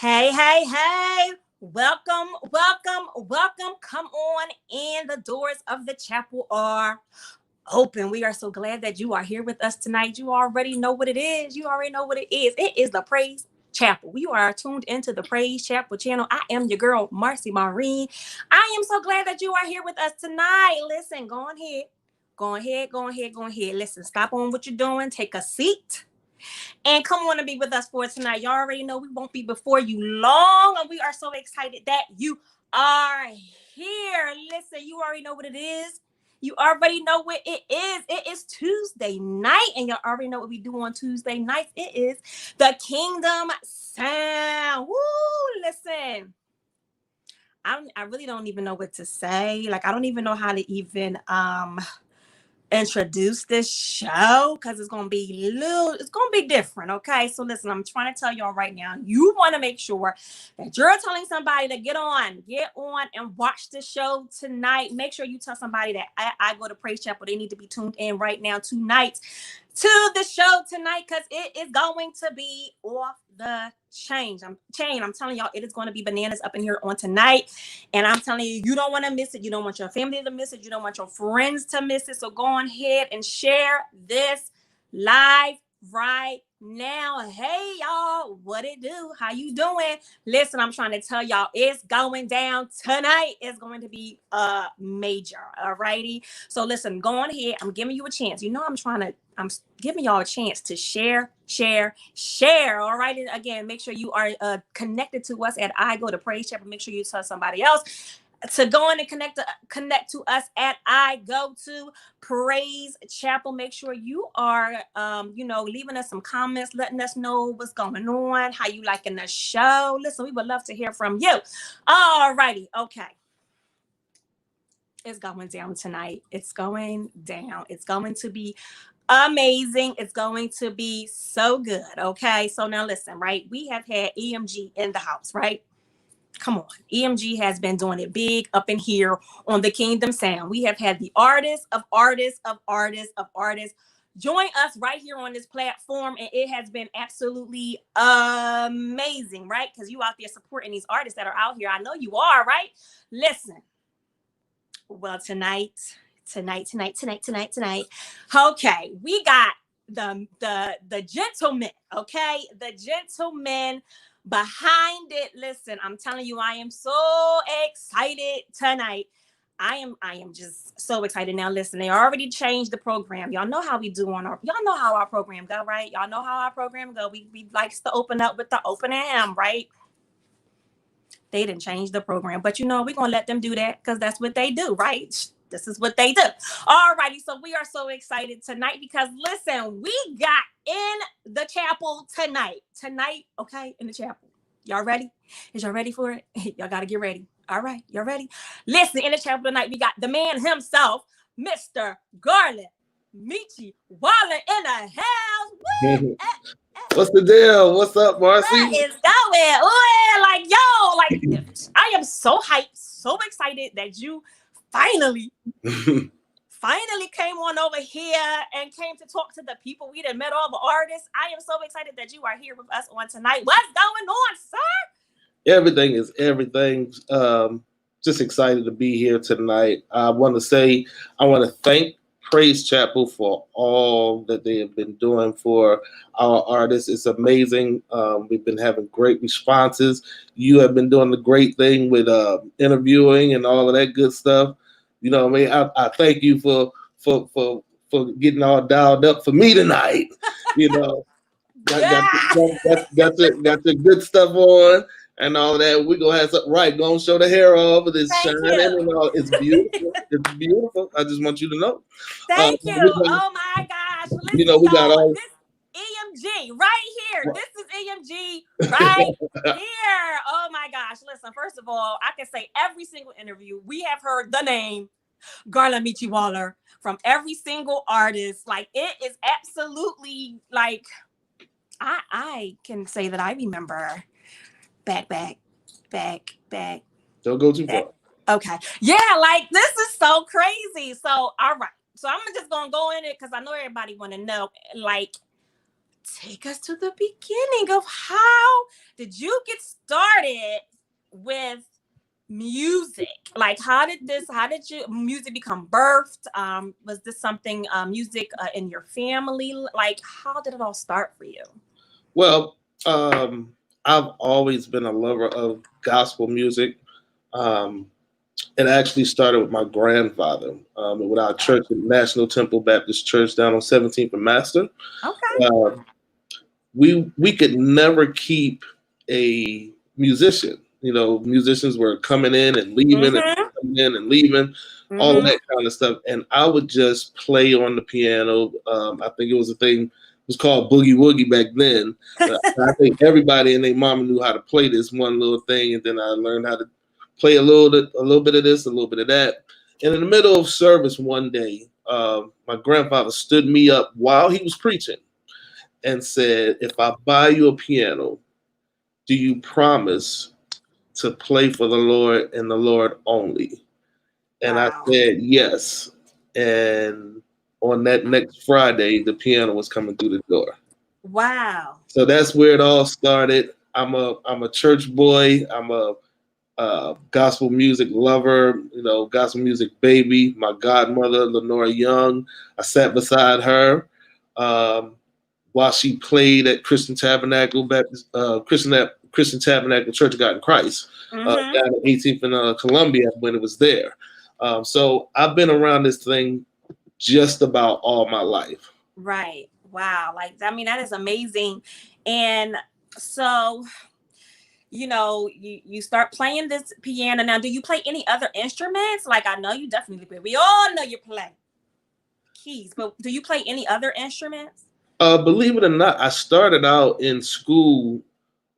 Hey, hey, hey. Welcome, welcome, welcome. Come on in. The doors of the chapel are open. We are so glad that you are here with us tonight. You already know what it is. You already know what it is. It is the Praise Chapel. We are tuned into the Praise Chapel channel. I am your girl, Marci Marine. I am so glad that you are here with us tonight. Listen, go on ahead. Go ahead, go ahead, go ahead. Listen, stop on what you're doing. Take a seat and come on and be with us for tonight. Y'all already know we won't be before you long, and we are so excited that you are here. Listen, you already know what it is. You already know what it is. It is Tuesday night, and y'all already know what we do on Tuesday nights. It is the Kingdom Sound. Woo! Listen, I really don't even know what to say. Like, I don't even know how to even introduce this show because it's gonna be different. Okay, so listen, I'm trying to tell y'all right now, you want to make sure that you're telling somebody to get on and watch the show tonight. Make sure you tell somebody that I go to Praise Chapel. They need to be tuned in right now tonight to the show tonight, because it is going to be off the chain. I'm telling y'all, it is going to be bananas up in here on tonight. And I'm telling you, you don't want to miss it. You don't want your family to miss it. You don't want your friends to miss it. So go on ahead and share this live right now. Hey, y'all, what it do? How you doing? Listen, I'm trying to tell y'all, it's going down tonight. It's going to be major. All righty. So listen, go on ahead. I'm giving you a chance. You know, I'm giving y'all a chance to share. All right. And again, make sure you are connected to us at I Go to Praise Chapel. Make sure you tell somebody else to go in and connect to us at I Go to Praise Chapel. Make sure you are leaving us some comments, letting us know what's going on, how you liking the show. Listen, we would love to hear from you. All righty. Okay. It's going down tonight. It's going down. It's going to be amazing. It's going to be so good. Okay. So now listen, right? We have had EMG in the house, right? Come on. EMG has been doing it big up in here on the Kingdom Sound. We have had the artists join us right here on this platform, and it has been absolutely amazing, right? Because you out there supporting these artists that are out here. I know you are, right? Listen. Well, tonight. Okay, we got the gentlemen. Okay, the gentlemen behind it. Listen, I'm telling you, I am so excited tonight. I am just so excited. Now listen, they already changed the program. Y'all know how we do y'all know how our program go, right? Y'all know how our program go. We likes to open up with the open ham, right? They didn't change the program, but we're gonna let them do that because that's what they do, right? This is what they do. All righty, so we are so excited tonight because listen, we got in the chapel tonight. Okay, in the chapel. Y'all ready? Is y'all ready for it? Y'all gotta get ready. All right, y'all ready? Listen, in the chapel tonight, we got the man himself, Mr. Garland Michi Waller in the house. Woo! What's the deal? What's up, Marcy? What is going on? Like, yo, like, I am so hyped, so excited that you finally came on over here and came to talk to the people. We done met all the artists. I am so excited that you are here with us on tonight. What's going on, sir? Everything is everything. Just excited to be here tonight. I want to thank Praise Chapel for all that they have been doing for our artists. It's amazing. We've been having great responses. You have been doing the great thing with interviewing and all of that good stuff. You know what I mean? I thank you for getting all dialed up for me tonight. You know, got your good stuff on and all that. We're gonna have something right. Gonna show the hair off of this Thank shining you. and all. It's beautiful. It's beautiful. I just want you to know. Thank you. Oh my gosh. Listen, We got y'all. all. This EMG right here. This is EMG right here. Oh my gosh. Listen, first of all, I can say every single interview we have heard the name Garland Michi Waller from every single artist. Like, it is absolutely like I can say that I remember back. Don't go too far. Okay. Yeah, like, this is so crazy. So, all right. So I'm just gonna go in it because I know everybody want to know. Like, take us to the beginning of how did you get started with music? Like, how did you music become birthed? Was this something music in your family? Like, how did it all start for you? Well, I've always been a lover of gospel music. Um, it actually started with my grandfather with our church at National Temple Baptist Church down on 17th and Master. Okay. Uh, we could never keep a musician. You know, musicians were coming in and leaving and Mm-hmm. coming in and leaving, all of Mm-hmm. that kind of stuff. And I would just play on the piano. I think it was a thing. It was called boogie woogie back then. I think everybody and their mama knew how to play this one little thing, and then I learned how to play a little bit of this, a little bit of that. And in the middle of service one day, my grandfather stood me up while he was preaching and said, "If I buy you a piano, do you promise to play for the Lord and the Lord only?" And I Wow. said, "Yes." And on that next Friday, the piano was coming through the door. Wow. So that's where it all started. I'm a church boy. I'm a gospel music lover, you know, gospel music baby. My godmother, Lenora Young, I sat beside her. Um, while she played at Christian Tabernacle Baptist, Christian Tabernacle Church of God in Christ Mm-hmm. down at 18th and Columbia when it was there. So I've been around this thing just about all my life. Right. Wow. Like, I mean, that is amazing. And so, you start playing this piano. Now, do you play any other instruments? Like, I know you definitely play. We all know you play keys, but do you play any other instruments? Believe it or not, I started out in school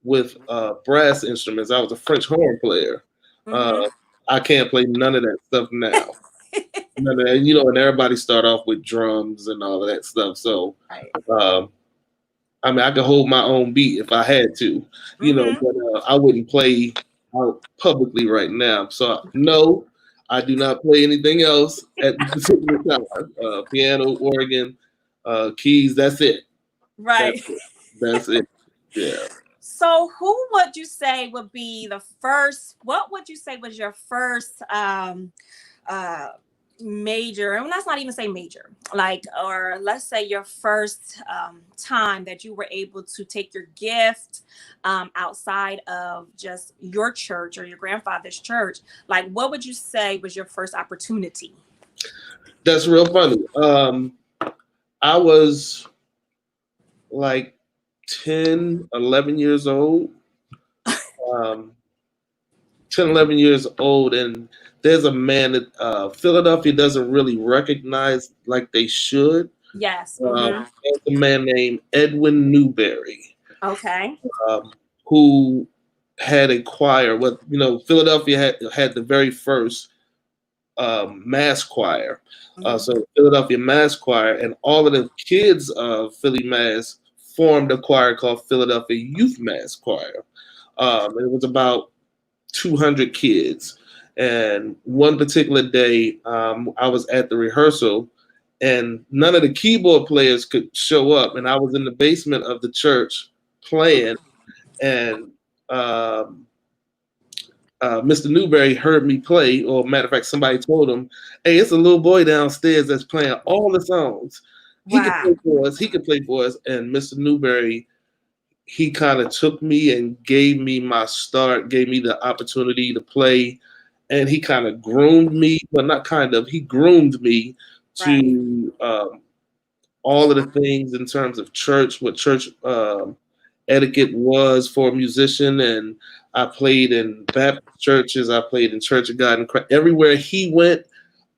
with brass instruments. I was a French horn player. Mm-hmm. Uh, I can't play none of that stuff now. None of that, you know, and everybody start off with drums and all of that stuff. So Right. um, I mean, I could hold my own beat if I had to, you know, Mm-hmm. but I wouldn't play out publicly right now. So, no, I do not play anything else at this particular time. Piano, organ, keys, that's it. That's Right. it. That's it. Yeah. So, who would you say would be the first? What would you say was your first uh major, and let's not even say major, like, or let's say your first time that you were able to take your gift outside of just your church or your grandfather's church? Like, what would you say was your first opportunity? That's real funny. I was like 10, 11 years old. Um, 10, 11 years old, and there's a man that Philadelphia doesn't really recognize like they should. Yes. Mm-hmm. There's a man named Edwin Newberry, Okay. um, who had a choir. Well, you know, Philadelphia had the very first mass choir. Mm-hmm. So Philadelphia Mass Choir, and all of the kids of Philly Mass formed a choir called Philadelphia Youth Mass Choir. It was about 200 kids. And one particular day, I was at the rehearsal, and none of the keyboard players could show up. And I was in the basement of the church playing, and um, Mr. Newberry heard me play, or matter of fact, somebody told him, "Hey, it's a little boy downstairs that's playing all the songs. He can Wow. play for us. He can play for us." And Mr. Newberry, he kind of took me and gave me my start, gave me the opportunity to play, and he kind of groomed me. Well, not kind of. He groomed me Right. to all of the things in terms of church, what church etiquette was for a musician. And I played in Baptist churches. I played in Church of God in Christ. Everywhere he went,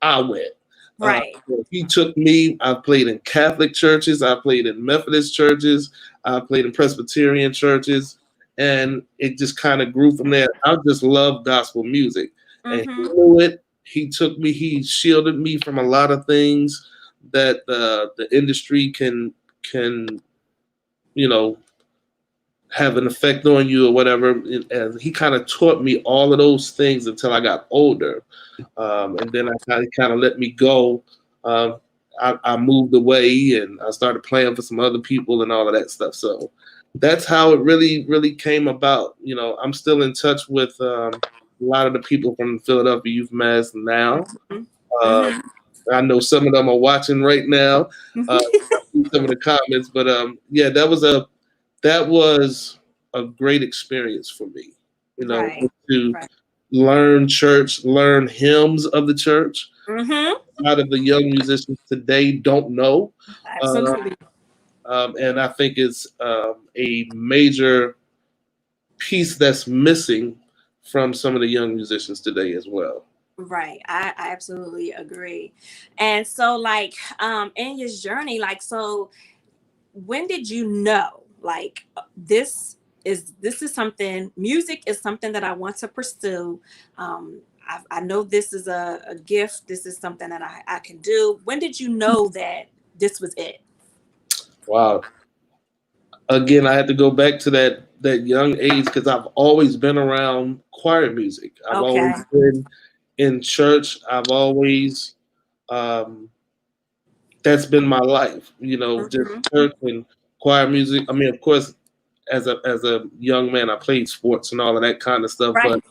I went. Right. He took me. I played in Catholic churches. I played in Methodist churches. I played in Presbyterian churches. And it just kind of grew from there. I just love gospel music. And he Mm-hmm. knew it. He took me, he shielded me from a lot of things that the industry can you know have an effect on you or whatever. And he kind of taught me all of those things until I got older, and then I kind of let me go. Um, I moved away and I started playing for some other people and all of that stuff. So that's how it really came about. I'm still in touch with a lot of the people from Philadelphia Youth Mass now. Mm-hmm. Uh, Mm-hmm. I know some of them are watching right now. I see some of the comments, but yeah, that was a great experience for me. Right. To Right. learn church, learn hymns of the church. Mm-hmm. A lot of the young musicians today don't know, uh, Absolutely. and I think it's a major piece that's missing from some of the young musicians today as well. Right. I absolutely agree. And so like in your journey, like so when did you know like this is something music is something that I want to pursue. I know this is a gift. This is something that I can do. When did you know that this was it? Wow. Again, I had to go back to that young age because I've always been around choir music. I've always Okay. been in church. I've always um, that's been my life. Just Hmm. church and choir music. I mean, of course, as a young man, I played sports and all of that kind of stuff. Right. But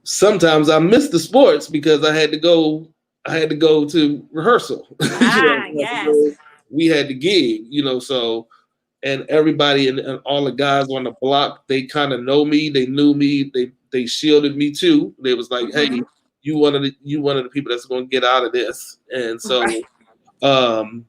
sometimes I missed the sports because I had to go. I had to go to rehearsal. Ah, I had to yes. go, we had the gig. So and everybody and all the guys on the block, they kind of know me. They knew me. They shielded me too. They was like, "Hey, Hmm. you one of the people that's going to get out of this." And Right. so um,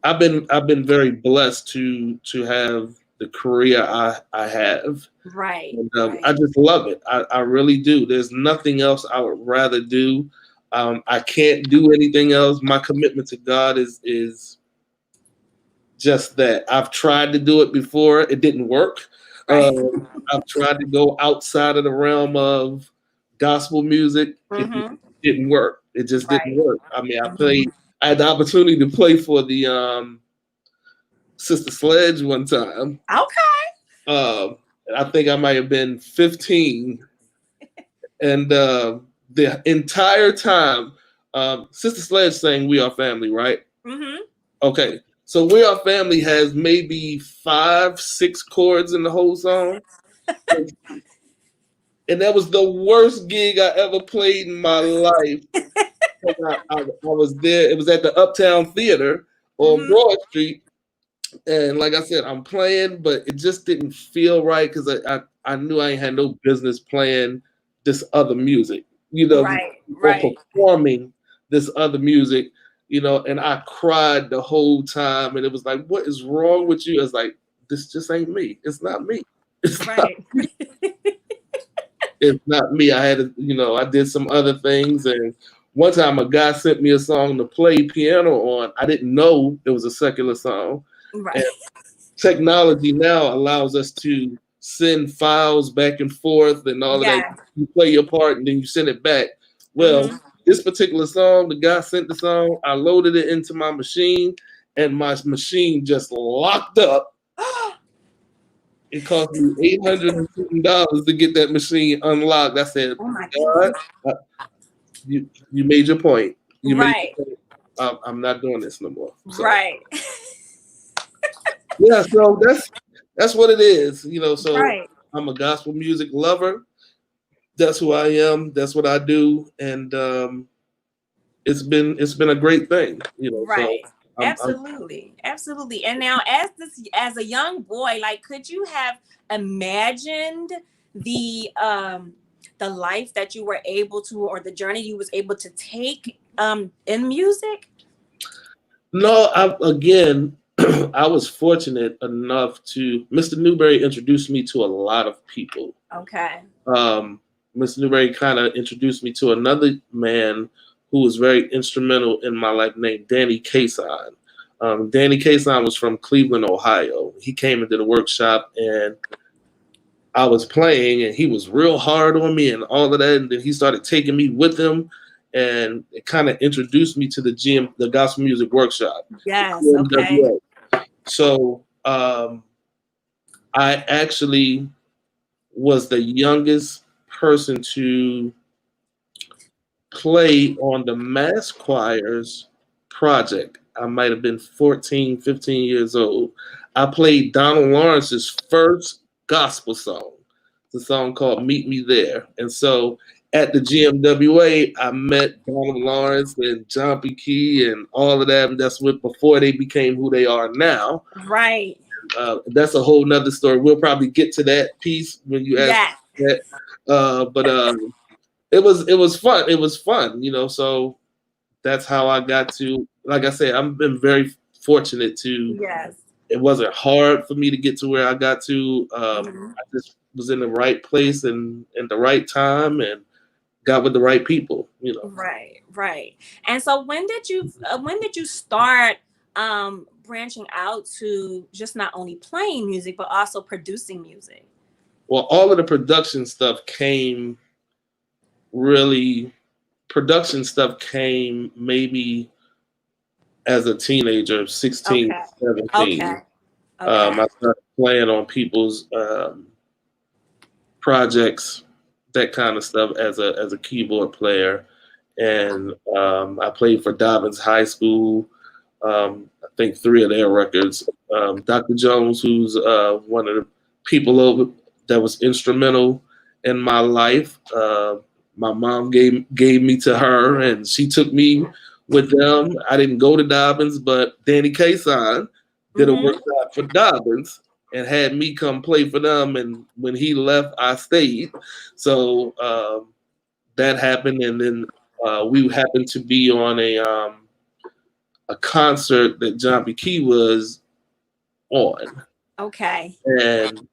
I've been very blessed to have the career I have, Right. and I Right. just love it. I really do. There's nothing else I would rather do. I can't do anything else. My commitment to God is just that. I've tried to do it before. It didn't work. Right. I've tried to go outside of the realm of gospel music. It Hmm. didn't work. It just didn't Right. work. I mean, Hmm. I had the opportunity to play for the Sister Sledge one time. Okay. Um, I think I might have been 15, and the entire time, Sister Sledge sang "We Are Family," right? Hmm. Okay, so "We Are Family" has maybe 5, 6 chords in the whole song, and that was the worst gig I ever played in my life. I was there. It was at the Uptown Theater on Hmm. Broad Street, and like I said, I'm playing, but it just didn't feel right because I knew I ain't had no business playing this other music, Right. or Right. performing this other music, and I cried the whole time, and it was like, what is wrong with you? It's like, this just ain't me. It's not me. It's not. Right. It's not me. I did some other things, and one time a guy sent me a song to play piano on. I didn't know it was a secular song, Right. and technology now allows us to send files back and forth and all of that. Yeah. You play your part and then you send it back. Well, Hmm. this particular song, the guy sent the song, I loaded it into my machine, and my machine just locked up. It cost me $850 to get that machine unlocked. I said, Oh my God, goodness. uh, you made your point. You made Right. your point. I'm not doing this no more. So Right. yeah, so that's what it is. So Right. I'm a gospel music lover. That's who I am. That's what I do, and it's been a great thing. So Right. I'm Absolutely. Absolutely. And now as a young boy, like could you have imagined the life that you were able to or the journey you was able to take in music? no. Again, I was fortunate enough to Mr. Newberry introduced me to a lot of people. Okay. um, Mr. Newberry kind of introduced me to another man who was very instrumental in my life named Danny Kason. Danny Kason was from Cleveland, Ohio. He came into the workshop and I was playing and he was real hard on me and all of that. And then he started taking me with him and it kind of introduced me to the Gospel Music Workshop, the Yes. Okay. GMWA. So I actually was the youngest person to play on the mass choir's project. I might have been 14, 15 years old. I played Donald Lawrence's first gospel song, the song called Meet Me There. And so at the GMWA, I met Donald Lawrence and John P. Key and all of that. And that's what before they became who they are now. Right. That's a whole nother story. We'll probably get to that piece when you ask Yeah. that. But it was fun. It was fun, So that's how I got to. Like I said, I've been very fortunate to. Yes. It wasn't hard for me to get to where I got to. Mhm. I just was in the right place and in the right time and got with the right people. Right, right. And so when did you start branching out to just not only playing music but also producing music? Well, all of the production stuff came really. Production stuff came maybe as a teenager, 16, Okay. 17. Okay. Okay. I started playing on people's projects, that kind of stuff as a keyboard player, and I played for Dobbins High School. I think three of their records. Dr. Jones, who's one of the people that was instrumental in my life. My mom gave me to her, and she took me with them. I didn't go to Dobbins, but Danny Kason did a Mm-hmm. workshop for Dobbins and had me come play for them. And when he left, I stayed. So that happened, and then we happened to be on a concert that John B. Key was on. Okay. And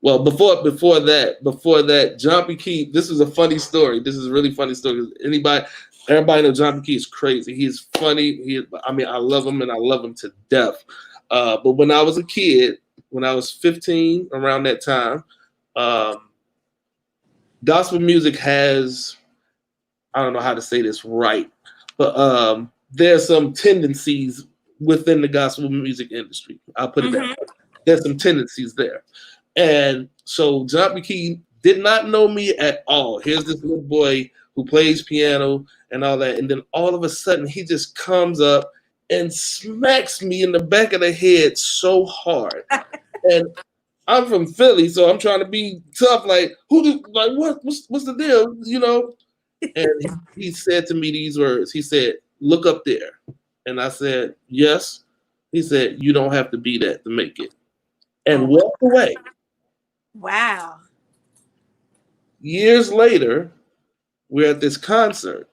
well, before that, John P. Key. This is a funny story. This is a really funny story. Everybody knows John P. Key is crazy. He's funny. I love him and I love him to death. But when I was a kid, when I was 15, around that time, um, gospel music has, I don't know how to say this right, but there's some tendencies within the gospel music industry. I'll put it that Mm-hmm. way. There's some tendencies there. And so John B. Key did not know me at all. Here's this little boy who plays piano and all that. And then all of a sudden he just comes up and smacks me in the back of the head so hard. And I'm from Philly, so I'm trying to be tough, like, what's the deal? And he said to me these words. He said, "Look up there." And I said, "Yes." He said, "You don't have to be that to make it." And Oh, walked away. wow. Years later, we're at this concert.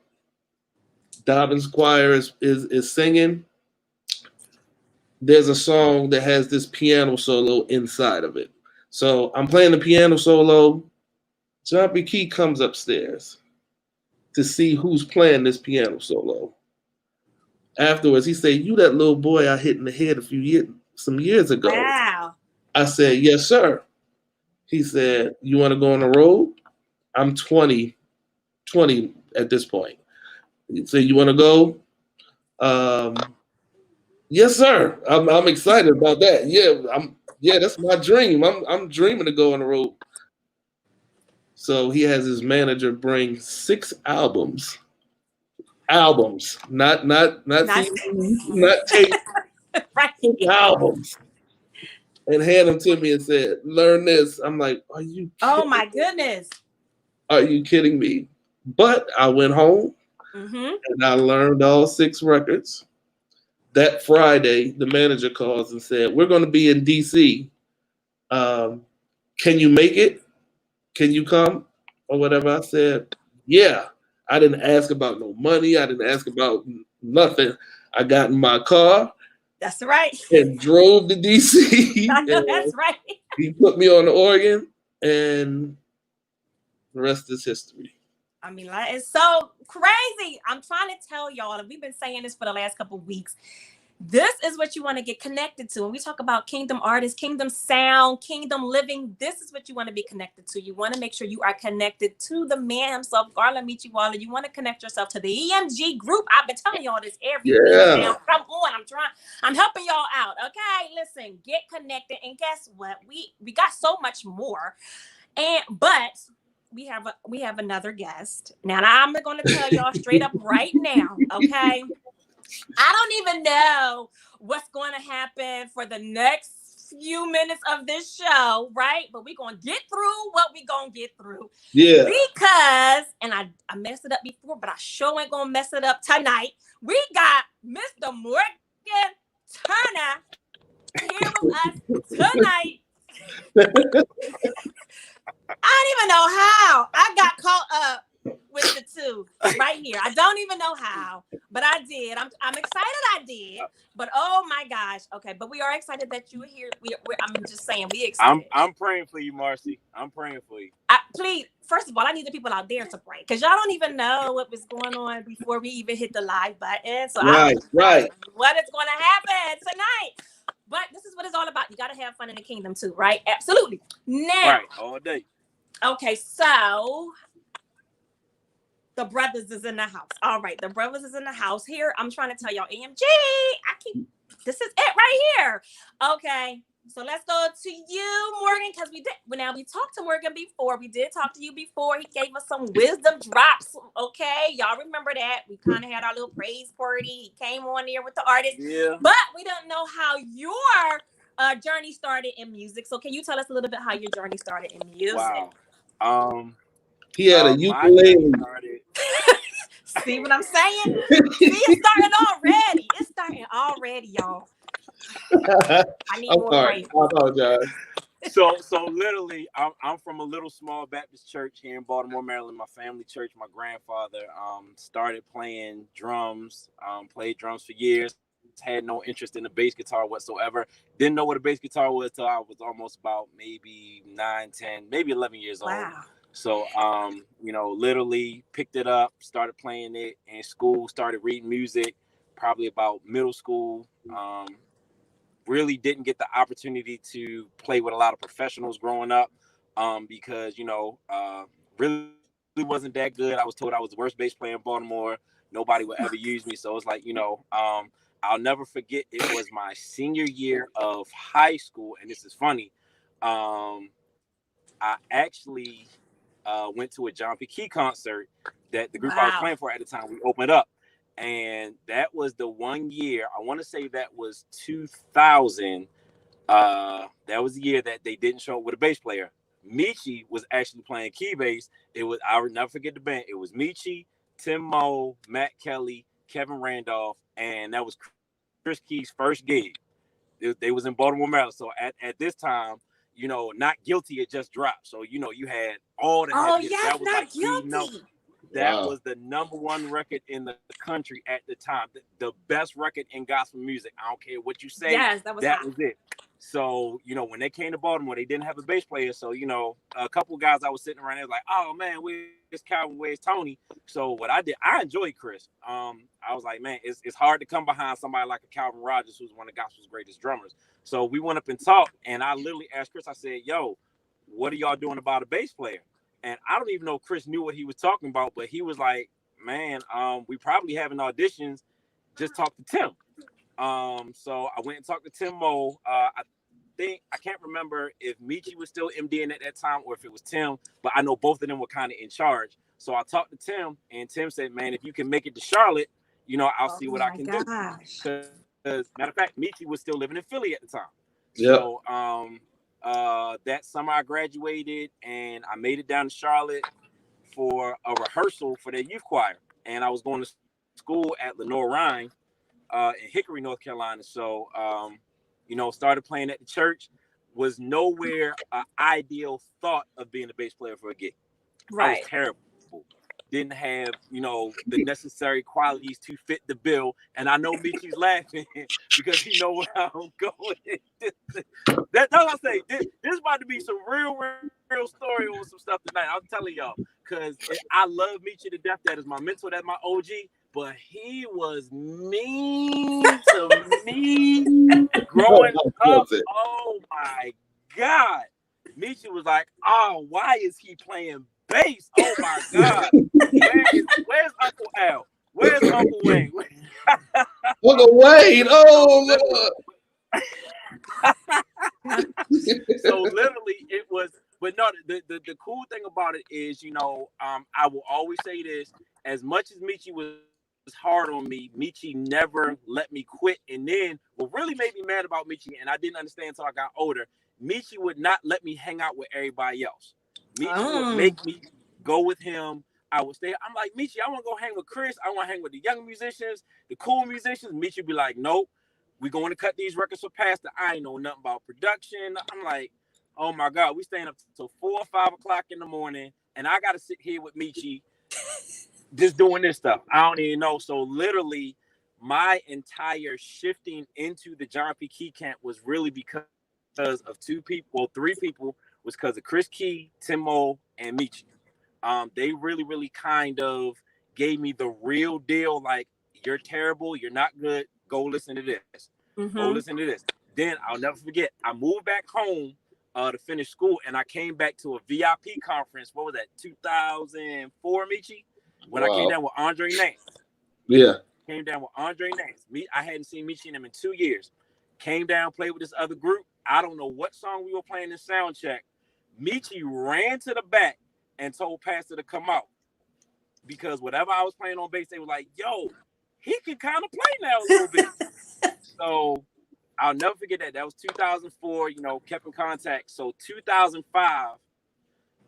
Dobbins Choir is singing. There's a song that has this piano solo inside of it. So I'm playing the piano solo. John B. Key comes upstairs to see who's playing this piano solo. Afterwards, he said, "You that little boy I hit in the head some years ago." Wow. I said, "Yes, sir." He said, "You want to go on the road?" I'm 20 at this point. He said, "You want to go?" Yes, sir. I'm excited about that. Yeah, that's my dream. I'm dreaming to go on the road. So he has his manager bring 6 albums. Albums. Not Nice. CDs, not tape, Right. 6 albums. And hand them to me and said, "Learn this." I'm like, "Are you Oh kidding? my goodness. Are you kidding me?" But I went home Mm-hmm. and I learned all 6 records. That Friday, the manager calls and said, "We're going to be in DC. Um, can you make it? Can you come?" Or whatever. I said, "Yeah." I didn't ask about no money. I didn't ask about nothing. I got in my car That's right. and drove to DC. I know And that's right. he put me on the organ, and the rest is history. I mean, like, it's so crazy. I'm trying to tell y'all, and we've been saying this for the last couple of weeks. This is what you want to get connected to. When we talk about kingdom artists, kingdom sound, kingdom living, this is what you want to be connected to. You want to make sure you are connected to the man himself, Garland Michiwala. You want to connect yourself to the EMG group. I've been telling y'all this every week Yeah. now. Come on, I'm helping y'all out. Okay, listen, get connected, and guess what? We got so much more, but we have another guest. Now I'm going to tell y'all straight up right now, okay? I don't even know what's going to happen for the next few minutes of this show, right? But we're going to get through what we're going to get through. Yeah. Because, and I messed it up before, but I sure ain't going to mess it up tonight. We got Mr. Morgan Turner here with us tonight. I don't even know how I got caught up with the two right here. I don't even know how, but I did. I'm excited I did. But oh my gosh. Okay, but we are excited that you are here. I'm just saying we excited. I'm praying for you, Marci. I'm praying for you. Please, first of all, I need the people out there to pray because y'all don't even know what was going on before we even hit the live button. So right. What is going to happen tonight? But this is what it's all about. You got to have fun in the kingdom too, right? Absolutely. Now, right, all day. Okay, so the brothers is in the house. All right, the brothers is in the house. Here, I'm trying to tell y'all, AMG, this is it right here. Okay, so let's go to you, Morgan, because we talked to Morgan before. We did talk to you before. He gave us some wisdom drops. Okay, y'all remember that? We kind of had our little praise party. He came on there with the artist. Yeah. But we don't know how your journey started in music. So can you tell us a little bit how your journey started in music? Wow. He had a ukulele. See what I'm saying? See, it's starting already, y'all. I need more praise. I apologize. So literally, I'm from a little small Baptist church here in Baltimore, Maryland. My family church. My grandfather started playing drums. Played drums for years. Had no interest in the bass guitar whatsoever. Didn't know what a bass guitar was till I was almost about maybe 9, 10, maybe 11 years old. So, literally picked it up, started playing it in school, started reading music, probably about middle school. Really didn't get the opportunity to play with a lot of professionals growing up because, really wasn't that good. I was told I was the worst bass player in Baltimore. Nobody would ever use me. So it's like, I'll never forget. It was my senior year of high school. And this is funny. I actually went to a John P. Key concert that the group I was playing for at the time, we opened up. And that was the one year, I want to say that was 2000. That was the year that they didn't show up with a bass player. Michi was actually playing key bass. I would never forget the band. It was Michi, Tim Moe, Matt Kelly, Kevin Randolph, and that was Chris Key's first gig. They was in Baltimore, Maryland. So at this time, Not Guilty had just dropped. So, you had all the heavy hits. That was Not Guilty. That was the #1 record in the country at the time. The best record in gospel music. I don't care what you say. Yes, that was it. So, when they came to Baltimore, they didn't have a bass player. So, a couple of guys I was sitting around there like, oh man, where's Calvin? Where's Tony? So what I did, I enjoyed Chris. I was like, man, it's hard to come behind somebody like a Calvin Rogers, who's one of gospel's greatest drummers. So we went up and talked, and I literally asked Chris, I said, yo, what are y'all doing about a bass player? And I don't even know if Chris knew what he was talking about, but he was like, man, we probably having auditions. Just talk to Tim. So I went and talked to Tim Moe. I can't remember if Michi was still MDing at that time or if it was Tim, but I know both of them were kind of in charge. So I talked to Tim, and Tim said, man, if you can make it to Charlotte, I'll see what I can do. Because matter of fact, Michi was still living in Philly at the time. Yep. So that summer I graduated, and I made it down to Charlotte for a rehearsal for their youth choir. And I was going to school at Lenore Rhine in Hickory, North Carolina. So, started playing at the church. Was nowhere an ideal thought of being a bass player for a gig. Right. I was terrible. Didn't have, the necessary qualities to fit the bill. And I know Michi's laughing because he know where I'm going. That's all I say. This about to be some real story on some stuff tonight. I'm telling y'all, because I love Michi to death. That is my mentor. That's my OG. But he was mean to me growing up. Oh, my God. Michi was like, oh, why is he playing bass? Oh my God. Where's Uncle Al? Where's Uncle Wayne? Uncle Wayne. Oh Lord. So literally it was but no, the cool thing about it is, I will always say this: as much as Michi was hard on me, Michi never let me quit. And then what really made me mad about Michi, and I didn't understand until I got older, Michi would not let me hang out with everybody else. Michi would Oh. make me go with him. I would stay. I'm like, Michi, I want to go hang with Chris. I want to hang with the young musicians, the cool musicians. Michi be like, nope, we going to cut these records for Pastor. I ain't know nothing about production. I'm like, oh my God, we staying up till 4 or 5 o'clock in the morning, and I got to sit here with Michi just doing this stuff. I don't even know. So literally, my entire shifting into the John P. Key camp was really because of 2 people, well, 3 people, was because of Chris Key, Timo, and Michi. They really, really kind of gave me the real deal. Like, you're terrible. You're not good. Go listen to this. Go listen to this. Then I'll never forget. I moved back home to finish school, and I came back to a VIP conference. What was that? 2004, Michi, when I came down with Andre Nance. Yeah. Came down with Andre Nance. I hadn't seen Michi and him in 2 years. Came down, played with this other group. I don't know what song we were playing in sound check. Michi ran to the back and told Pastor to come out, because whatever I was playing on bass, they were like, yo, he can kind of play now a little bit. So I'll never forget that. That was 2004, kept in contact. So 2005,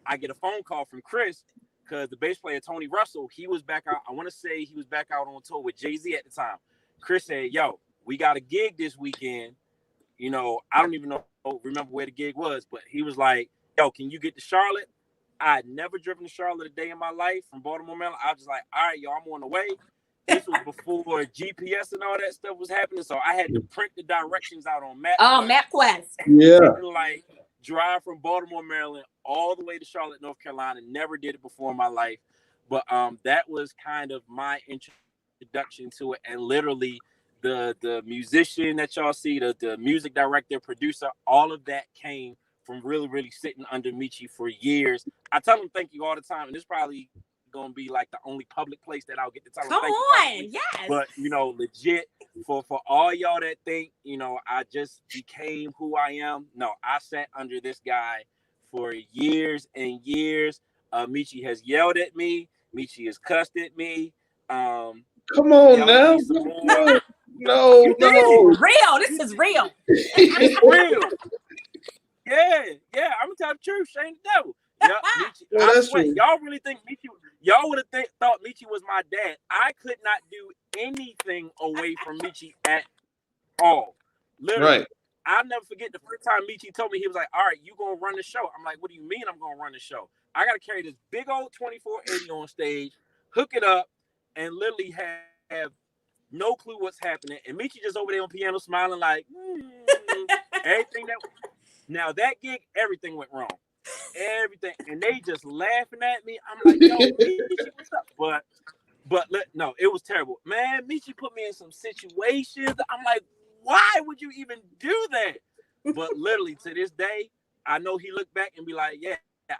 I get a phone call from Chris, because the bass player, Tony Russell, he was back out. I want to say he was back out on tour with Jay-Z at the time. Chris said, yo, we got a gig this weekend. I don't even remember where the gig was, but he was like, yo, can you get to Charlotte? I had never driven to Charlotte a day in my life from Baltimore, Maryland. I was just like, all right, yo, I'm on the way. This was before GPS and all that stuff was happening, so I had to print the directions out on MapQuest. Oh, MapQuest. Yeah. Like, drive from Baltimore, Maryland, all the way to Charlotte, North Carolina. Never did it before in my life, but that was kind of my introduction to it. And literally, the musician that y'all see, the music director, producer, all of that came from really, really sitting under Michi for years. I tell him thank you all the time, and this probably gonna be like the only public place that I'll get to tell him thank you. Come on, yes. But legit, for all y'all that think I just became who I am. No, I sat under this guy for years and years. Michi has yelled at me. Michi has cussed at me. Come on now. No. This is real. This is real. It's real. Yeah. I'm gonna tell the truth. Shane the devil. Yeah, Michi, I swear, y'all really think Michi? Y'all would have thought Michi was my dad. I could not do anything away from Michi at all. Literally, right. I'll never forget the first time Michi told me, he was like, "All right, you gonna run the show." I'm like, "What do you mean I'm gonna run the show? I gotta carry this big old 2480 on stage, hook it up, and literally have no clue what's happening." And Michi just over there on piano smiling like everything that. Now that gig, everything went wrong. Everything, and they just laughing at me. I'm like, yo, Michi, what's up? But no, it was terrible, man. Michi put me in some situations. I'm like, why would you even do that? But literally to this day, I know he looked back and be like, yeah,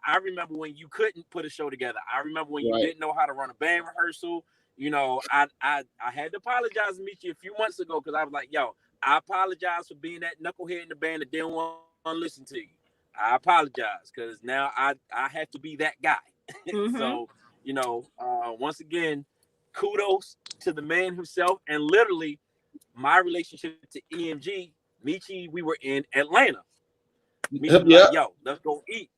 I remember when you couldn't put a show together. I remember when you didn't know how to run a band rehearsal. I had to apologize to Michi a few months ago, because I was like, yo, I apologize for being that knucklehead in the band that didn't want to listen to you. I apologize, because now I have to be that guy. So, once again, kudos to the man himself. And literally, my relationship to EMG, Michi, we were in Atlanta. Michi was like, yo, let's go eat.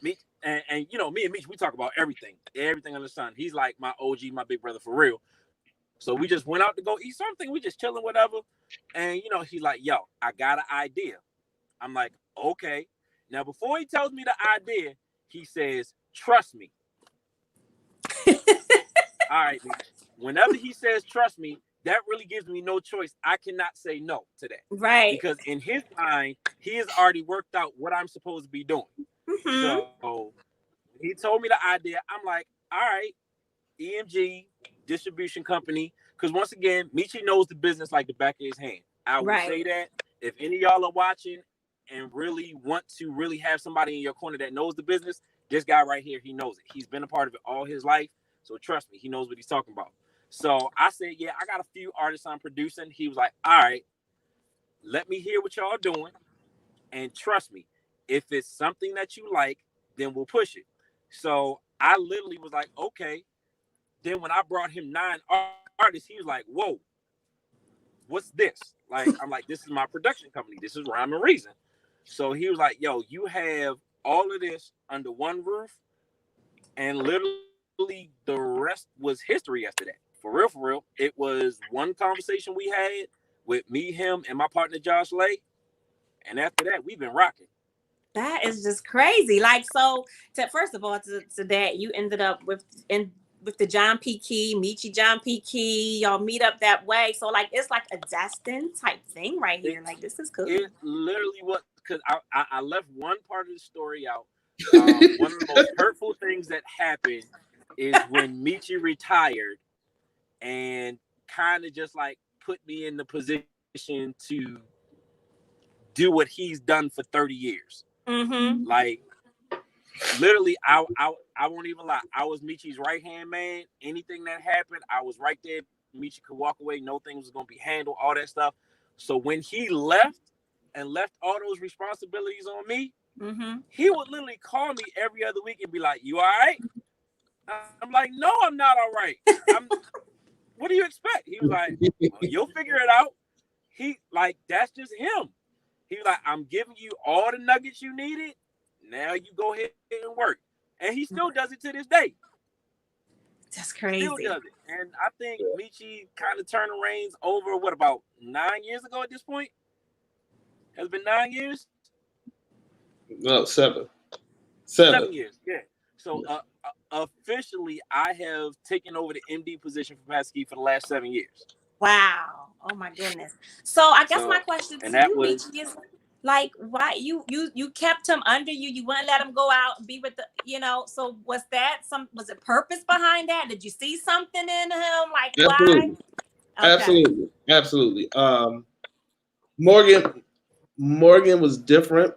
Me and me and Michi, we talk about everything under the sun. He's like my OG, my big brother for real. So we just went out to go eat something. We just chilling, whatever. And he's like, yo, I got an idea. I'm like, okay. Now, before he tells me the idea, he says, trust me. All right. Whenever he says, trust me, that really gives me no choice. I cannot say no to that. Right. Because in his mind, he has already worked out what I'm supposed to be doing. So he told me the idea. I'm like, all right, EMG distribution company. Because once again, Michi knows the business like the back of his hand. I would say that if any of y'all are watching and really want to really have somebody in your corner that knows the business, this guy right here, he knows it. He's been a part of it all his life. So trust me, he knows what he's talking about. So I said, yeah, I got a few artists I'm producing. He was like, all right, let me hear what y'all doing. And trust me, if it's something that you like, then we'll push it. So I literally was like, okay. Then when I brought him 9 artists, he was like, whoa, what's this? Like, I'm like, this is my production company. This is Rhyme and Reason. So he was like, yo, you have all of this under one roof, and literally the rest was history after that. For real, for real. It was one conversation we had with me, him, and my partner Josh Lay. And after that, we've been rocking. That is just crazy. Like, so first of all, to that, you ended up with the John P. Key, Michi John P. Key, y'all meet up that way. So like it's like a destined type thing right here. Like this is cool. It literally was, because I left one part of the story out. One of the most hurtful things that happened is when Michi retired and kind of just like put me in the position to do what he's done for 30 years. Mm-hmm. Like literally, I won't even lie. I was Michi's right hand man. Anything that happened, I was right there. Michi could walk away. No things was gonna be handled. All that stuff. So when he left and left all those responsibilities on me, he would literally call me every other week and be like, "You all right?" I'm like, "No, I'm not all right. What do you expect?" He was like, well, "You'll figure it out." He like, that's just him. He was like, "I'm giving you all the nuggets you needed. Now you go ahead and work." And he still does it to this day. That's crazy. Still does it. And I think Michi kind of turned the reins over, what, about 9 years ago at this point? Has it been 9 years? No, 7. 7 years, yeah. So officially, I have taken over the MD position for Pasky for the last 7 years. Wow. Oh my goodness. So I guess my question to you, Michi, is like, why you kept him under you? You wouldn't let him go out and be with the, so was it purpose behind that? Did you see something in him? Like, absolutely. Why? Okay. Absolutely. Morgan was different.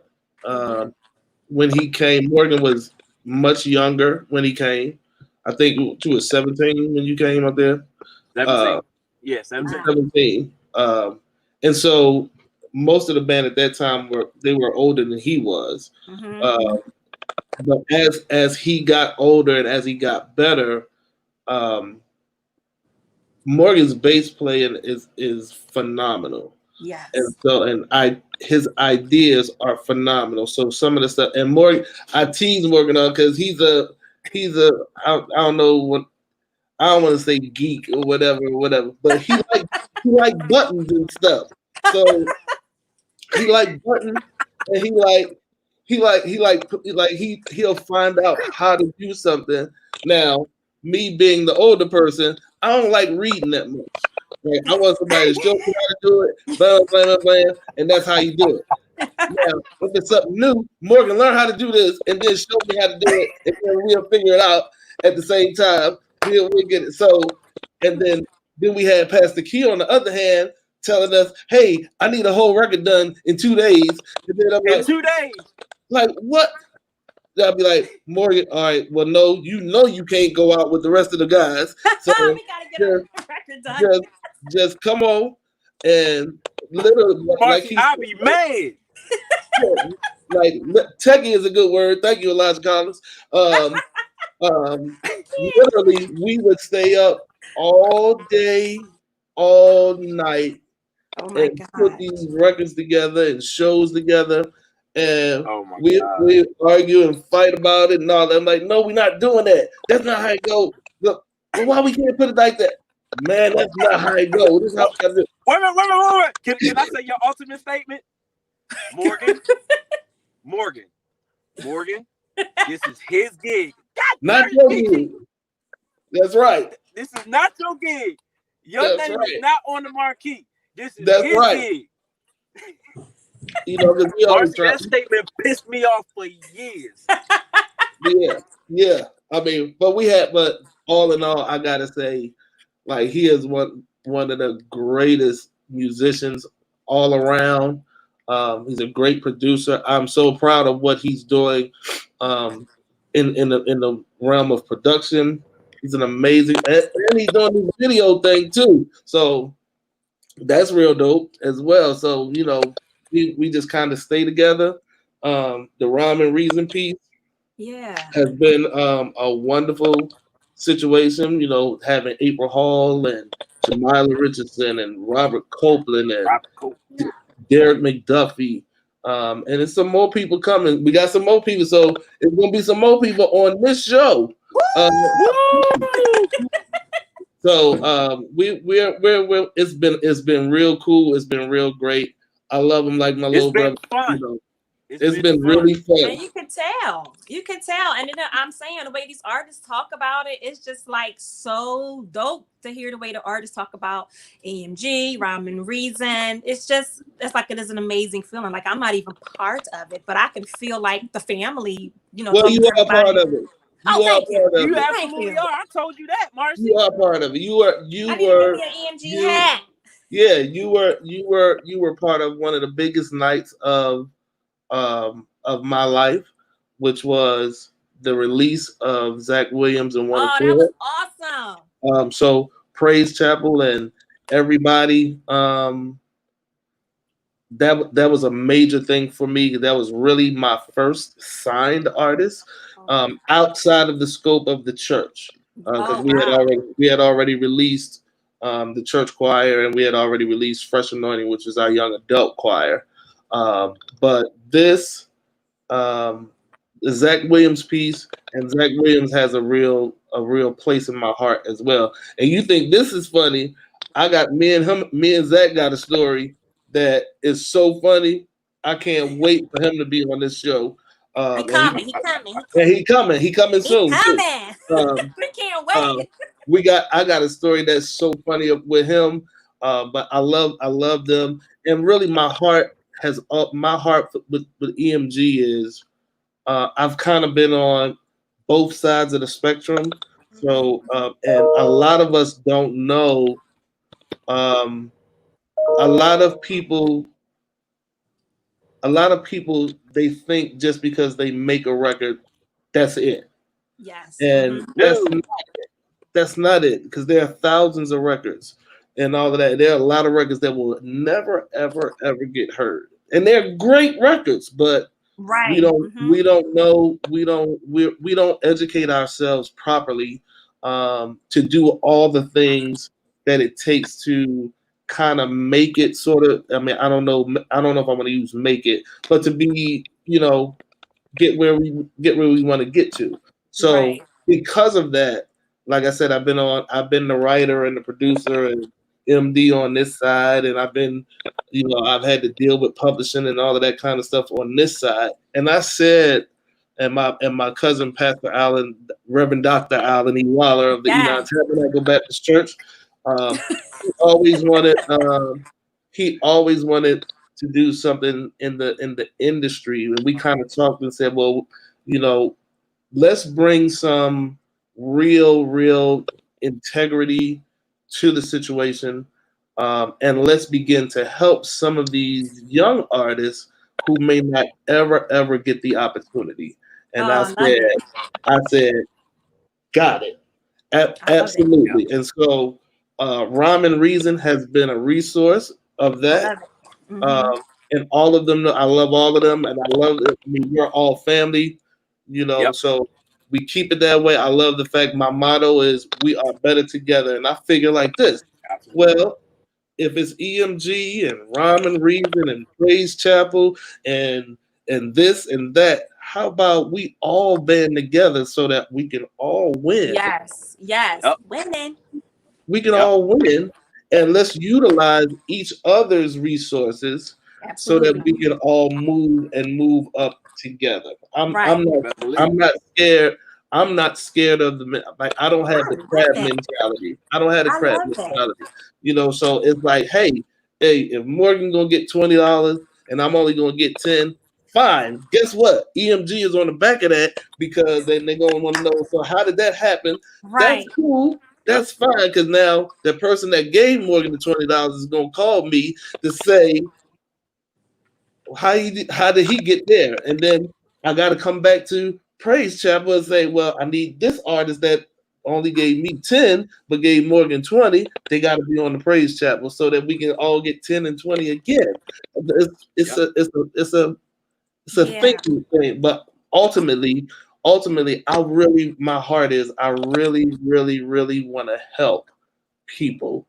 When he came, Morgan was much younger when he came. I think you were 17 when you came up there. 17. Yeah, 17. 17. And so most of the band at that time were older than he was. But as he got older and as he got better, Morgan's bass playing is phenomenal. Yes. And so his ideas are phenomenal. So some of the stuff, and Morgan, I tease Morgan on because he's a I don't know what, I don't want to say geek or whatever, but he like buttons and stuff. So he like buttons, and he'll find out how to do something. Now, me being the older person, I don't like reading that much. Right? I want somebody to show me how to do it, blah, and that's how you do it. Now, if it's something new, Morgan, learn how to do this, and then show me how to do it, and then we'll figure it out at the same time. We'll get it. So, and then we had Pastor Key on the other hand telling us, "Hey, I need a whole record done in 2 days." And then I'm like, 2 days. Like, what? I'll be like, Morgan, all right, well, no, you can't go out with the rest of the guys. So we gotta get a record done. Just come on and literally, Marci, I'll be mad. Like, techie is a good word. Thank you, Elijah Collins. Literally, we would stay up all day, all night, and put these records together and shows together. And we argue and fight about it and all that. I'm like, no, we're not doing that. That's not how it goes. Look, well, why we can't put it like that? Man, that's not how it goes. This is how we gotta do it. Wait a minute. Can I say your ultimate statement? Morgan, this is his gig. Not your gig. That's right. This is not your gig. Your name is not on the marquee. This is his gig. Because we always try. That statement pissed me off for years. Yeah. I mean, but all in all, I gotta say, like, he is one of the greatest musicians all around. He's a great producer. I'm so proud of what he's doing in the realm of production. He's an amazing, and he's doing this video thing too. So that's real dope as well. So we just kind of stay together. the Rhyme and Reason piece Yeah. has been a wonderful situation. You know, having April Hall and Jamila Richardson and Robert Copeland and Robert Cool. Derek McDuffie. And there's some more people coming. We got some more people, so it's gonna be some more people on this show. Woo! So we're it's been real cool. It's been real great. I love him like my It's little been brother. You fun. know, It's it's been been fun. really fun. And you could tell. And then I'm saying the way these artists talk about it, it's just like so dope to hear the way the artists talk about AMG, Rhyme and Reason. It's like it is an amazing feeling. Like I'm not even part of it, but I can feel like the family, Well, talking you to are part everybody. of it. Oh, You are thank you. part of You it. Thank absolutely you. are. I told you that, You Marcy. are part of it. I need to give me an EMG You hat. yeah, you were part of one of the biggest nights of my life, which was the release of Zach Williams and One Oh, that was Accord. awesome. So Praise Chapel and everybody. That was a major thing for me. That was really my first signed artist outside of the scope of the church, because Oh, wow. we had already released the church choir, and we had already released Fresh Anointing, which is our young adult choir. But this um, the Zach Williams piece, and Zach Williams has a real place in my heart as well. And you think this is funny? I got me and Zach got a story that is so funny. I can't wait for him to be on this show. He And coming. He coming. He and coming. he coming He soon too. coming. Um, We can't uh, wait. I got a story that's so funny with him. But I love them, and really my heart with EMG is I've kind of been on both sides of the spectrum. So and a lot of us don't know. Um, a lot of people they think just because they make a record, that's it, Yes. and No. that's not it, because there are thousands of records and all of that. There are a lot of records that will never ever ever get heard, and they're great records, but Right. we don't educate ourselves properly to do all the things that it takes to kind of make it sort of. I mean, I don't know if I want to use make it, but to be, get where we want to get to. So Right. because of that, like I said, I've been the writer and the producer and MD on this side, and I've had to deal with publishing and all of that kind of stuff on this side. And I said, and my cousin Pastor Allen, Reverend Dr. Allen E. Waller of the Enon Yes. Tabernacle Baptist Church, um, he always wanted he always wanted to do something in the industry, and we kind of talked and said, well, you know, let's bring some real integrity to the situation, and let's begin to help some of these young artists who may not ever get the opportunity. And Oh, I love it. I said, got it. I love it. Yeah. Absolutely. And so, Rhyme and Reason has been a resource of I that. love it. Um, and all of them, I love all of them, and I love it. I mean, we're all family, Yep. so we keep it that way. I love the fact my motto is we are better together. And I figure like this, Absolutely. well, if it's EMG and Rhyme and Reason and Praise Chapel and this and that, how about we all band together so that we can all win? Yes. Yes. Yep. Winning. We can Yep. all win, and let's utilize each other's resources so that Absolutely. we can all move up together. Right. You better believe. I'm not scared. I'm not scared of like I don't have I the love crab that. mentality. I don't have the I crab love that. mentality. So it's like, hey, if Morgan gonna get $20 and I'm only gonna get 10, fine. Guess what? EMG is on the back of that, because then they're gonna want to know. So how did that happen? That's Right. cool. Yep. That's fine, because now the person that gave Morgan the $20 is gonna call me to say how did he get there, and then I got to come back to Praise Chapel and say, well, I need this artist that only gave me 10 but gave Morgan 20. They got to be on the Praise Chapel so that we can all get 10 and 20 again. It's Yep. a it's a Yeah. thinking thing, but ultimately, my heart is, I really want to help people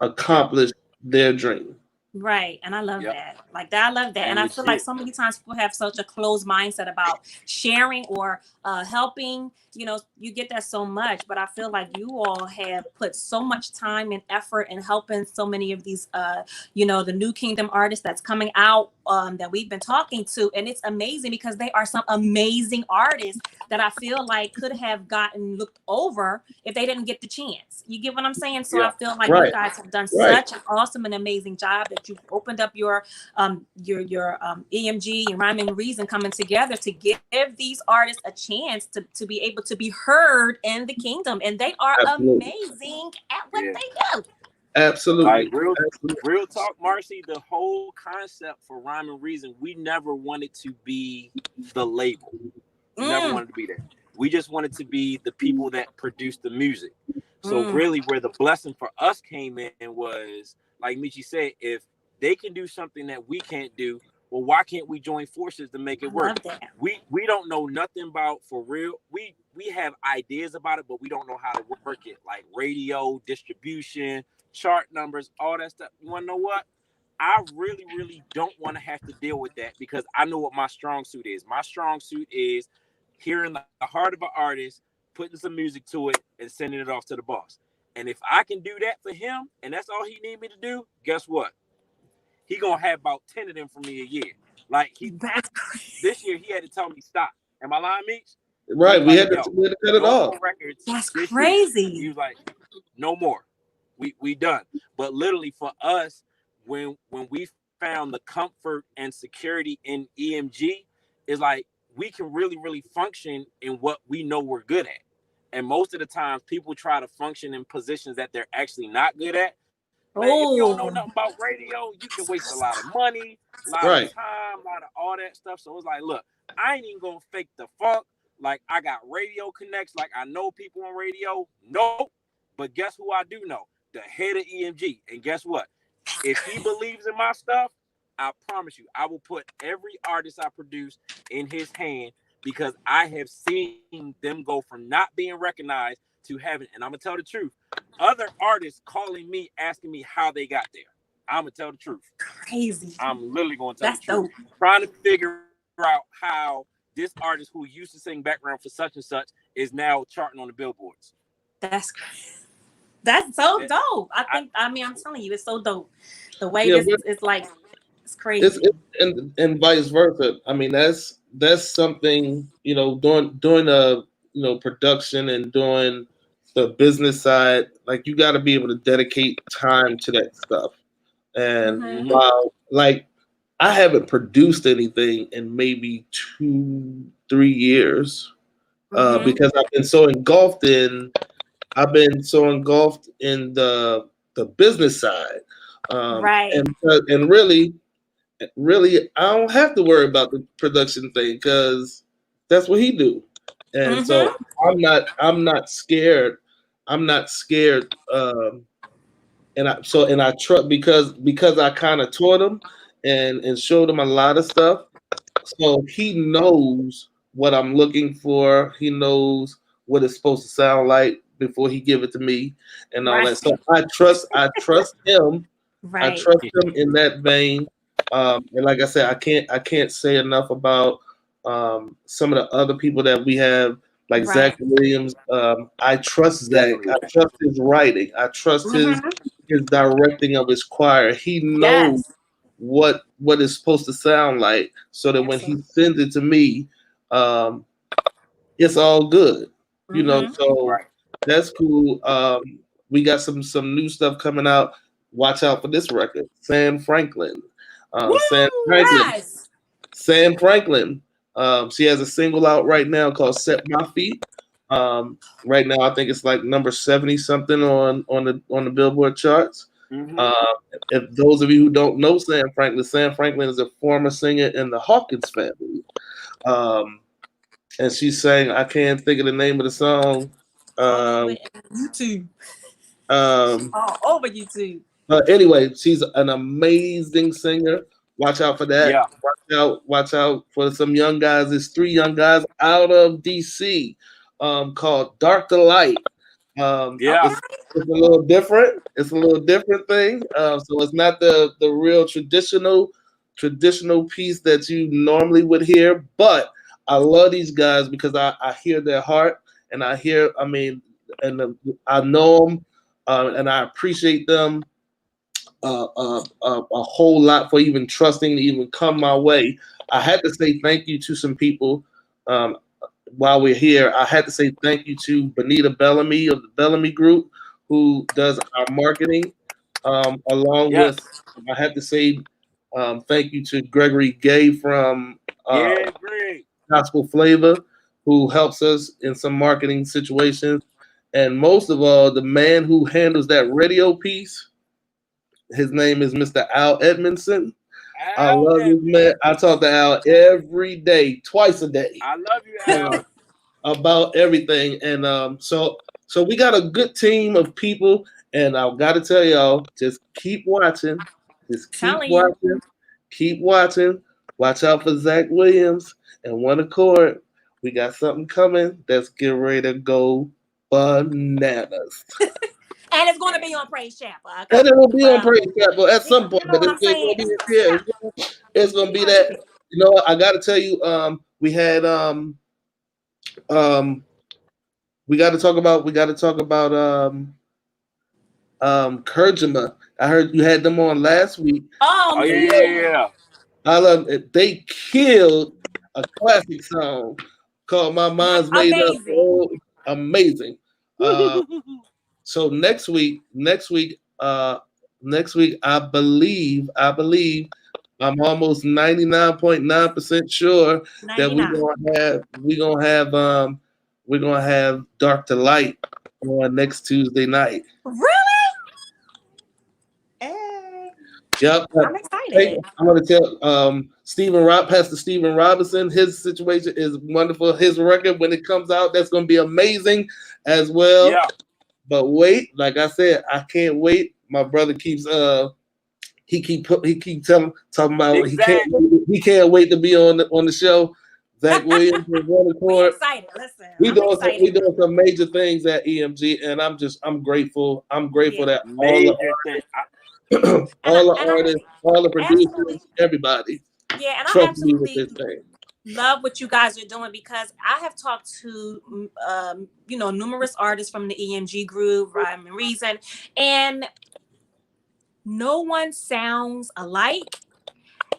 accomplish their dream. Right. And I love Yep. that. Like that, I love that. And And I feel like legit. so many times people have such a closed mindset about sharing or helping. You know, you get that so much, but I feel like you all have put so much time and effort in helping so many of these, the new kingdom artists that's coming out that we've been talking to. And it's amazing because they are some amazing artists that I feel like could have gotten looked over if they didn't get the chance. You get what I'm saying? So I Yeah. feel like you Right, guys have done right. such an awesome and amazing job that you've opened up EMG and Rhyme and Reason coming together to give these artists a chance to be able to be heard in the kingdom. And they are Absolutely. amazing at what Yeah. they do. Like Absolutely. real Absolutely. real talk, Marcy, the whole concept for Rhyme and Reason, we never wanted to be the label. We never Mm, wanted to be that. We just wanted to be the people that produce the music. So mm, really where the blessing for us came in was, like Michi said, if they can do something that we can't do, well, why can't we join forces to make I it work? love that. We don't know nothing about for real. We have ideas about it, but we don't know how to work it, like radio, distribution, chart numbers, all that stuff. You want to know what? I really don't want to have to deal with that because I know what my strong suit is. My strong suit is hearing the heart of an artist, putting some music to it, and sending it off to the boss. And if I can do that for him, and that's all he need me to do, guess what? He gonna have about 10 of them for me a year. Like That's this year, he had to tell me stop. Am I lying, Meeks? He Right. was like, yo, We had to cut it no off. more records that's this year. crazy. He was like, no more. We done. But literally for us, when we found the comfort and security in EMG, is like we can really function in what we know we're good at. And most of the times people try to function in positions that they're actually not good at. Man, if you don't know nothing Oh, about radio, you can waste a lot of money, a lot of Right. time, a lot of all that stuff. So it's like, look, I ain't even gonna fake the funk. Like I got radio connects, like I know people on radio. Nope. But guess who I do know? The head of EMG. And guess what? If he believes in my stuff, I promise you, I will put every artist I produce in his hand because I have seen them go from not being recognized to having, and I'm gonna tell the truth, other artists calling me asking me how they got there. I'm gonna tell the truth. crazy. I'm literally gonna tell the That's truth. dope. Trying to figure out how this artist who used to sing background for such and such is now charting on the billboards. That's That's so That dope. I I mean, I'm telling you, it's so dope. The way Yeah, this is like, it's it's crazy. it, and vice versa. I mean, that's something, doing production and doing the business side. Like, you got to be able to dedicate time to that stuff. And Mm-hmm. while, like, I haven't produced anything in maybe 2-3 years, Mm-hmm. because I've been so engulfed in the business side, Right. and really, I don't have to worry about the production thing because that's what he do. And so Mm-hmm. I'm not scared. I'm not scared. And I trust, because I kind of taught him and showed him a lot of stuff. So he knows what I'm looking for. He knows what it's supposed to sound like before he give it to me and all Right. that. So I trust him. I Right. trust him in that vein. And like I said, I can't say enough about some of the other people that we have, like Zach Right. Williams. I trust Zach. definitely I that. trust his writing. I trust his Mm-hmm. his directing of his choir. He knows Yes. what it's supposed to sound like, so that when he Absolutely. sends it to me, um, it's all good. Mm-hmm. So Right. that's cool. We got some new stuff coming out. Watch out for this record, Sam Franklin. Sam Woo! Franklin. Yes. Sam Franklin. She has a single out right now called "Set My Feet." Right now, I think it's like number 70 something on the Billboard charts. Mm-hmm. Uh, if those of you who don't know Sam Franklin is a former singer in the Hawkins family. Um, and she's saying, I can't think of the name of the song. All over Um, YouTube. um, All over YouTube. but anyway, she's an amazing singer. Watch out for that. Yeah. Watch out for some young guys. There's three young guys out of DC, called Dark to Light. Yeah. Okay. It's a little different. It's a little different thing. So it's not the real traditional piece that you normally would hear. But I love these guys because I hear their heart, and I hear. I mean, and I know them, and I appreciate them a whole lot for even trusting to even come my way. I had to say thank you to some people. Um, while we're here, I had to say thank you to Benita Bellamy of the Bellamy Group, who does our marketing. Along Yes. with, I had to say thank you to Gregory Gay from Yeah, great. Gospel Flavor, who helps us in some marketing situations. And most of all, the man who handles that radio piece, his name is Mr. Al Edmondson. I Al love this man. Edmondson. I talk to Al every day, twice a day, I love you, uh, Al. about everything. And so we got a good team of people. And I've got to tell y'all, just keep watching. Just keep Telling you. watching. Keep watching. Watch out for Zach Williams and One Accord. We got something coming that's getting ready to go bananas. And it's going to be on Praise Chapel. Okay. And it will be on Well, Praise Chapel at some you point, know but what I'm it's saying? gonna be, yeah, it's gonna be that. You know what? I gotta tell you, we had um we gotta talk about Kurjima. I heard you had them on last week. Oh, Oh, yeah, yeah, I yeah, yeah. love it. They killed a classic song called "My Mind's Made Up." amazing. Oh, amazing. So next week, I believe, I'm almost 99.9% sure that 99. we're gonna have Dark to Light on next Tuesday night. Really? Hey, Yep. I'm Hey, excited. I'm gonna tell Pastor Stephen Robinson, his situation is wonderful. His record, when it comes out, that's gonna be amazing as well. Yeah. But wait, like I said, I can't wait. My brother keeps he keep talking about Exactly. he can't wait to be on the show. Zach Williams and One We Accord. excited. Listen, I'm We excited. doing some major things at EMG, and I'm grateful. I'm grateful Yeah. that Major thing. And all the I artists, all the absolutely, producers, everybody yeah, and I trust me with absolutely this thing. love what you guys are doing because I have talked to, numerous artists from the EMG group, Rhyme and Reason, and no one sounds alike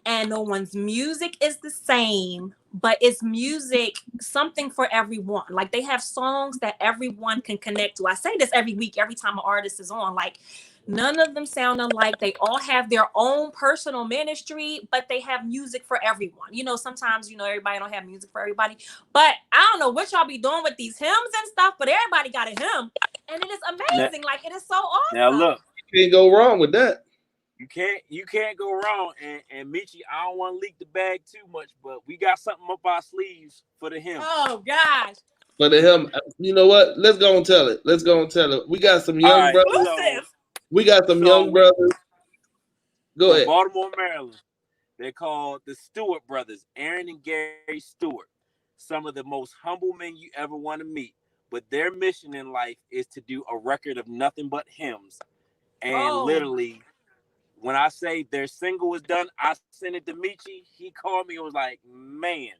and no one's music is the same, but it's music, something for everyone. Like they have songs that everyone can connect to. I say this every week, every time an artist is on. Like none of them sound alike. They all have their own personal ministry, but they have music for everyone. Sometimes, everybody don't have music for everybody. But I don't know what y'all be doing with these hymns and stuff, but everybody got a hymn. And it is Now, amazing. Like it is so now awesome. look, You can't go wrong with that. you can't go wrong. And Michi, I don't want to leak the bag too much, but we got something up our sleeves for the hymns. Oh gosh. But to him, you know what? Let's go and tell it. Let's go and tell it. We got some All young right. brothers. Exclusive. We got some So young brothers. Go from ahead. Baltimore, Maryland, they're called the Stewart brothers, Aaron and Gary Stewart. Some of the most humble men you ever want to meet. But their mission in life is to do a record of nothing but hymns. And Oh. literally, when I say their single was done, I sent it to Michi. He called me and was like, man,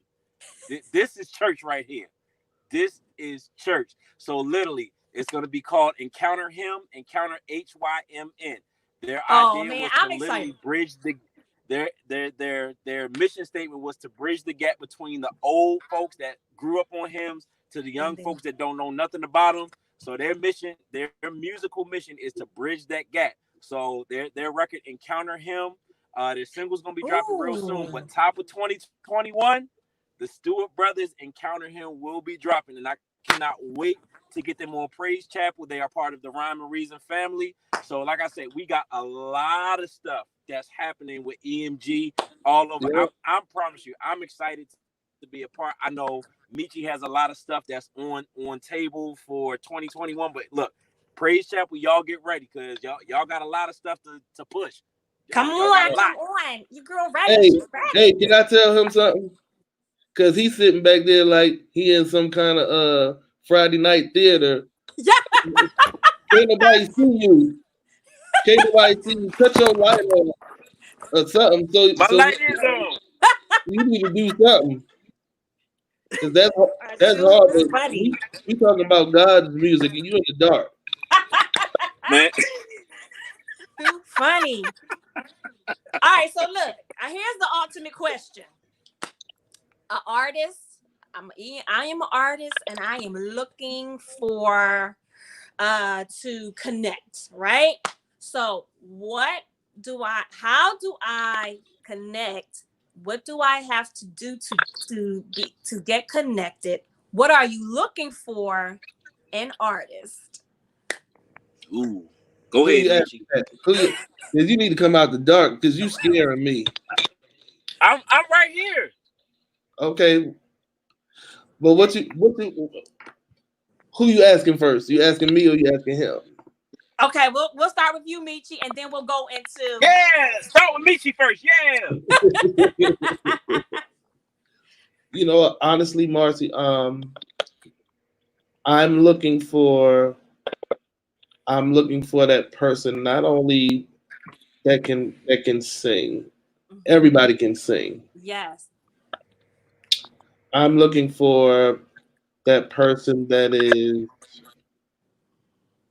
this is church right here. This is church. So literally, it's going to be called Encounter Him, Encounter HYMN. Their Oh idea man, was to I'm literally excited. bridge their mission statement was to bridge the gap between the old folks that grew up on hymns to the young And then, folks that don't know nothing about them. So their musical mission is to bridge that gap. So their record Encounter Him, their single's gonna be dropping real soon. ooh, But top of 2021, the Stewart brothers Encounter Him will be dropping, and I cannot wait to get them on Praise Chapel. They are part of the Rhyme and Reason family. So, like I said, we got a lot of stuff that's happening with EMG all over. Yeah. I promise you, I'm excited to be a part. I know Michi has a lot of stuff that's on table for 2021. But look, Praise Chapel, y'all get ready because y'all got a lot of stuff to push. Come Y'all got on, a come lot. on. Your girl ready. Hey, She's hey, ready. can I tell him something? Cause he's sitting back there like he in some kind of Friday night theater. Yeah. Can't nobody see you. Can't nobody see you. Cut your light on or something. So My so light is on. you need to do something. Cause that's Too hard. To, funny. we talking about God's music and you in the dark. Man. Too funny. All right, so look, here's the ultimate question. An artist, I am an artist and I am looking for to connect, right? So how do I connect? What do I have to do to get connected? What are you looking for in artist? Ooh. Go Who ahead, you Michi. asking that? Cause you need to come out the dark because you scaring me. I'm right here. Okay, but who you asking first? You asking me or you asking him? Okay, we'll start with you, Michi, and then we'll go into Yeah. Start with Michi first. Yeah. You know what? Honestly, Marcy, I'm looking for I'm looking for that person not only that can sing. Mhm. Everybody can sing. Yes. I'm looking for that person that is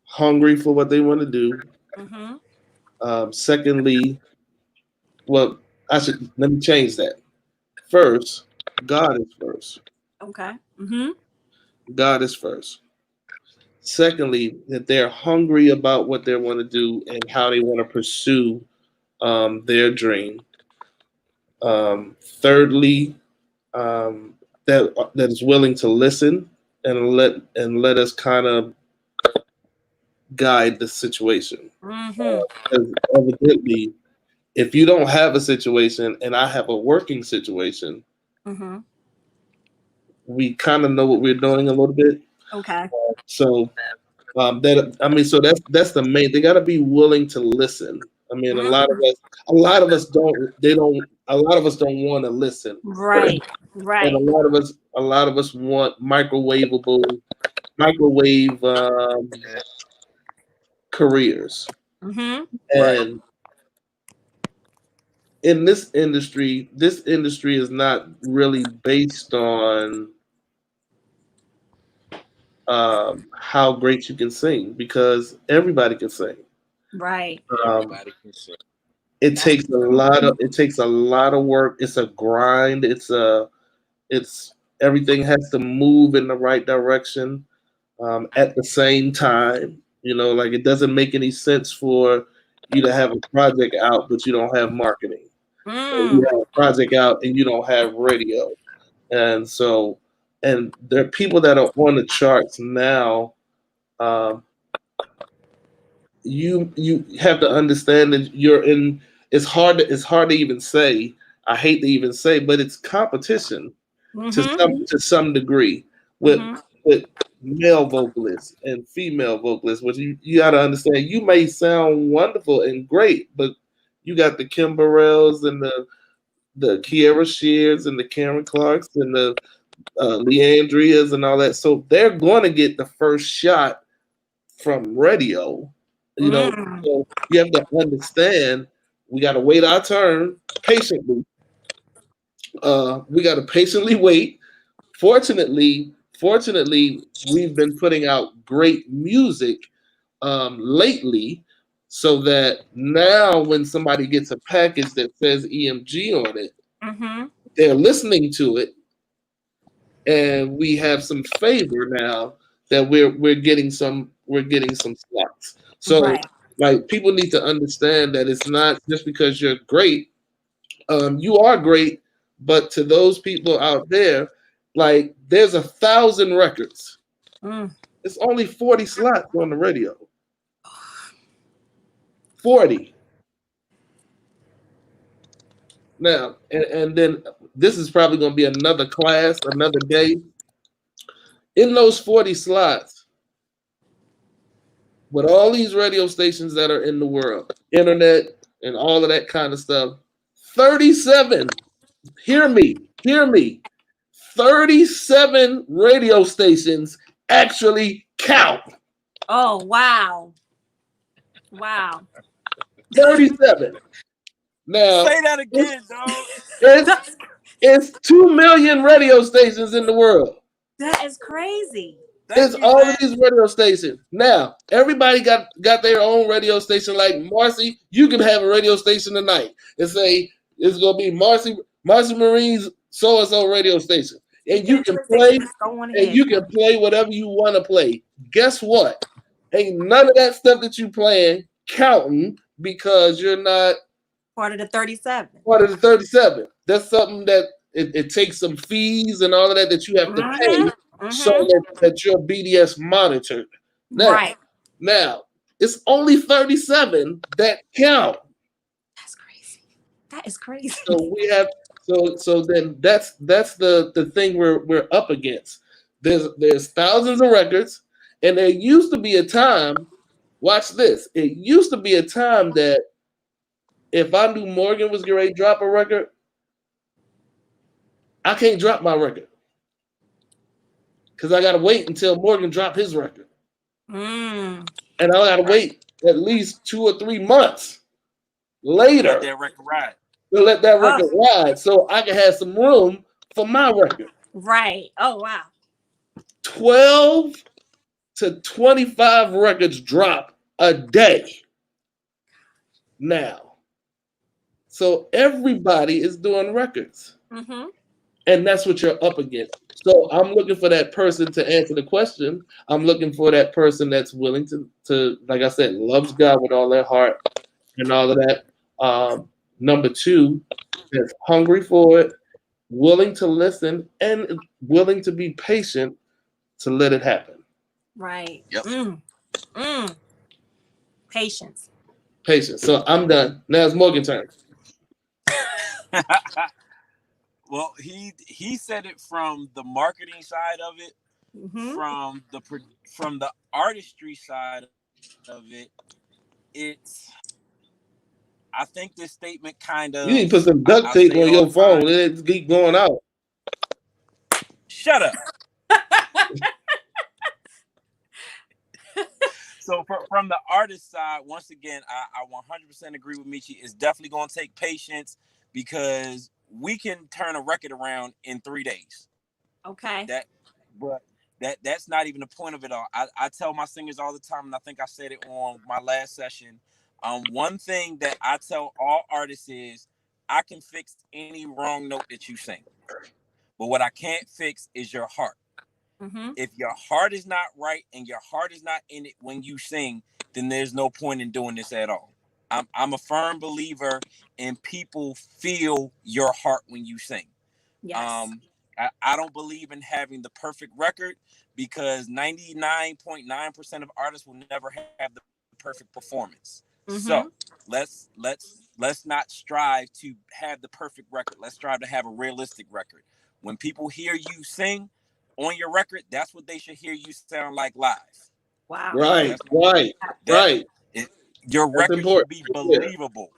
hungry for what they want to do. Mm-hmm. Secondly, well, I should let me change that. First, God is first. Okay. Mm-hmm. God is first. Secondly, that they're hungry about what they want to do and how they want to pursue their dream. Thirdly, that is willing to listen and let us kind of guide the situation. Mm-hmm. Because evidently, if you don't have a situation and I have a working situation, Mm-hmm. we kind of know what we're doing a little bit. Okay. So so that's the main. They got to be willing to listen. I mean, Mm. a lot of us don't. They don't. A lot of us don't want to listen, Right. and Right. a lot of us want microwave careers. Mm-hmm. Right. And in this industry is not really based on how great you can sing because everybody can sing. Right. Um, Everybody can sing. That's true. it takes a lot of work. It's a grind. It's everything has to move in the right direction at the same time. You know, like it doesn't make any sense for you to have a project out but you don't have marketing. Or you Mm. have a project out and you don't have radio. And so, and there are people that are on the charts now. Um, you have to understand that you're in. It's hard to even say. I hate to even say, but it's competition Mm-hmm. to some degree with Mm-hmm. with male vocalists and female vocalists. Which you got to understand. You may sound wonderful and great, but you got the Kim Burrells and the Kiera Shears and the Karen Clarks and the Leandrias and all that. So they're going to get the first shot from radio. You know, Mm. so you have to understand we got to wait our turn patiently. We got to patiently wait. Fortunately, we've been putting out great music lately, so that now when somebody gets a package that says EMG on it, Mm-hmm. they're listening to it and we have some favor now that we're getting some slots. So Right. like people need to understand that it's not just because you're great. You are great, but to those people out there, like there's 1,000 records. Mm. It's only 40 slots on the radio. 40. Now, and then this is probably going to be another class, another day. In those 40 slots, with all these radio stations that are in the world, internet, and all of that kind of stuff. 37. Hear me. 37 radio stations actually count. Oh, wow. Wow. 37. Now, Say that again, dog. it's, it's 2 million radio stations in the world. That is crazy. It's Thank you, all of man. these radio stations. Now, everybody got their own radio station. Like Marci, you can have a radio station tonight and say it's gonna be Marci Marine's so and so radio station, and you can play Go on and ahead. you can play whatever you want to play. Guess what? Ain't none of that stuff that you playing counting because you're not Part of the 37. part of the 37. That's something that it takes some fees and all of that you have to pay so that you're BDS monitored. Right. Now, it's only 37 that count. That's crazy. That is crazy. So we have so then that's the thing we're up against. There's thousands of records, and there used to be a time, watch this. It used to be a time that if I knew Morgan was getting ready to drop a record, I can't drop my record. Because I gotta wait until Morgan dropped his record. Mm. And I gotta wait at least 2 or 3 months later Let that record ride. to let that record ride so I can have some room for my record. Right. Oh, wow. 12 to 25 records drop a day now. So everybody is doing records. Mm-hmm. And that's what you're up against. So I'm looking for that person to answer the question. I'm looking for that person that's willing to like I said, loves God with all their heart and all of that. Number 2, that's hungry for it, willing to listen, and willing to be patient to let it happen. Right. Yep. Patience. Patience. So I'm done. Now it's Morgan's turn. Well, he said it from the marketing side of it, from the artistry side of it. I think this statement kind of. You need to put some duct tape on your phone. It keep going out. Shut up. So from the artist side, once again, I 100% agree with Michi. It's definitely going to take patience because we can turn a record around in 3 days. Okay. That's not even the point of it all. I tell my singers all the time, and I think I said it on my last session. One thing that I tell all artists is I can fix any wrong note that you sing, but what I can't fix is your heart. If your heart is not right and your heart is not in it when you sing, then there's no point in doing this at all. I'm a firm believer in people feel your heart when you sing. Yes. I don't believe in having the perfect record because 99.9% of artists will never have the perfect performance. So let's not strive to have the perfect record. Let's strive to have a realistic record. When people hear you sing on your record, that's what they should hear you sound like live. Wow. Right. Your record should be believable.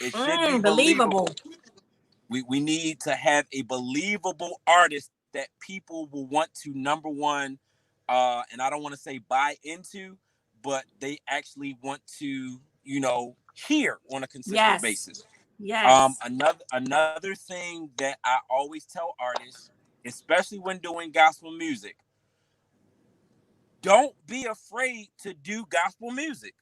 It should be believable. We need to have a believable artist that people will want to, number one, and I don't want to say buy into, but they actually want to, hear on a consistent basis. Yes. Another thing that I always tell artists, especially when doing gospel music, don't be afraid to do gospel music.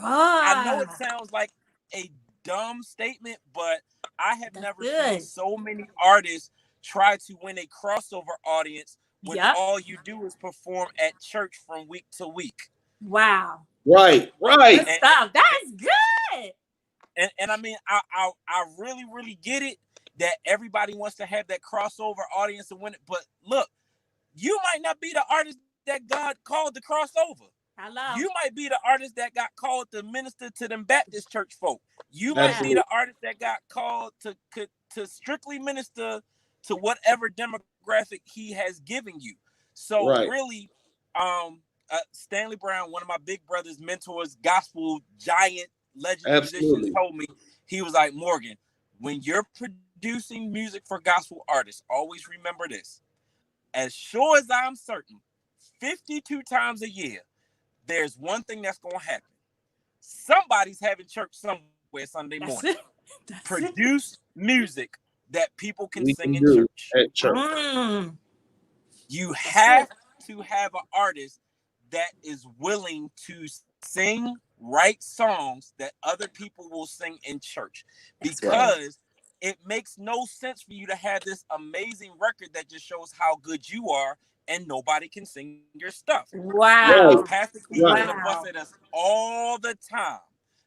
I know it sounds like a dumb statement, but I have never seen so many artists try to win a crossover audience when all you do is perform at church from week to week. Wow. Right. Good stuff. That's good. And I mean, I really, really get it that everybody wants to have that crossover audience and win it. But look, you might not be the artist that God called to crossover. Hello. You might be the artist that got called to minister to them Baptist church folk. You might be the artist that got called to strictly minister to whatever demographic he has given you. So really, Stanley Brown, one of my big brother's mentors, gospel giant, legend musician Absolutely. told me, he was like, Morgan, when you're producing music for gospel artists, always remember this. As sure as I'm certain, 52 times a year, there's one thing that's going to happen. Somebody's having church somewhere Sunday morning. That's it. That's it. Produce music that people can We sing can in do church. at church. You That's have it. to have an artist that is willing to sing, write songs that other people will sing in church, That's right. because it makes no sense for you to have this amazing record that just shows how good you are and nobody can sing your stuff. Right, Wow. Pastor Keith used right. to fuss Wow. at us all the time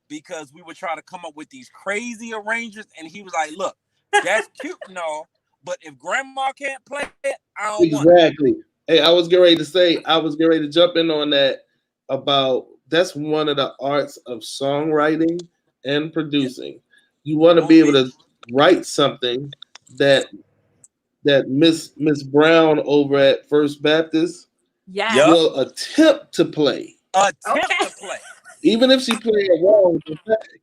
because we would try to come up with these crazy arrangements, and he was like, "Look, that's cute and all, but if Grandma can't play it, I don't want it." Exactly. Hey, I was getting ready to say, I was getting ready to jump in on that about that's one of the arts of songwriting and Yeah, producing. You want to on be able me. to write something that Miss Brown over at First Baptist Yup. Yes. will attempt to play. Attempt Okay. to play Even if she plays it wrong,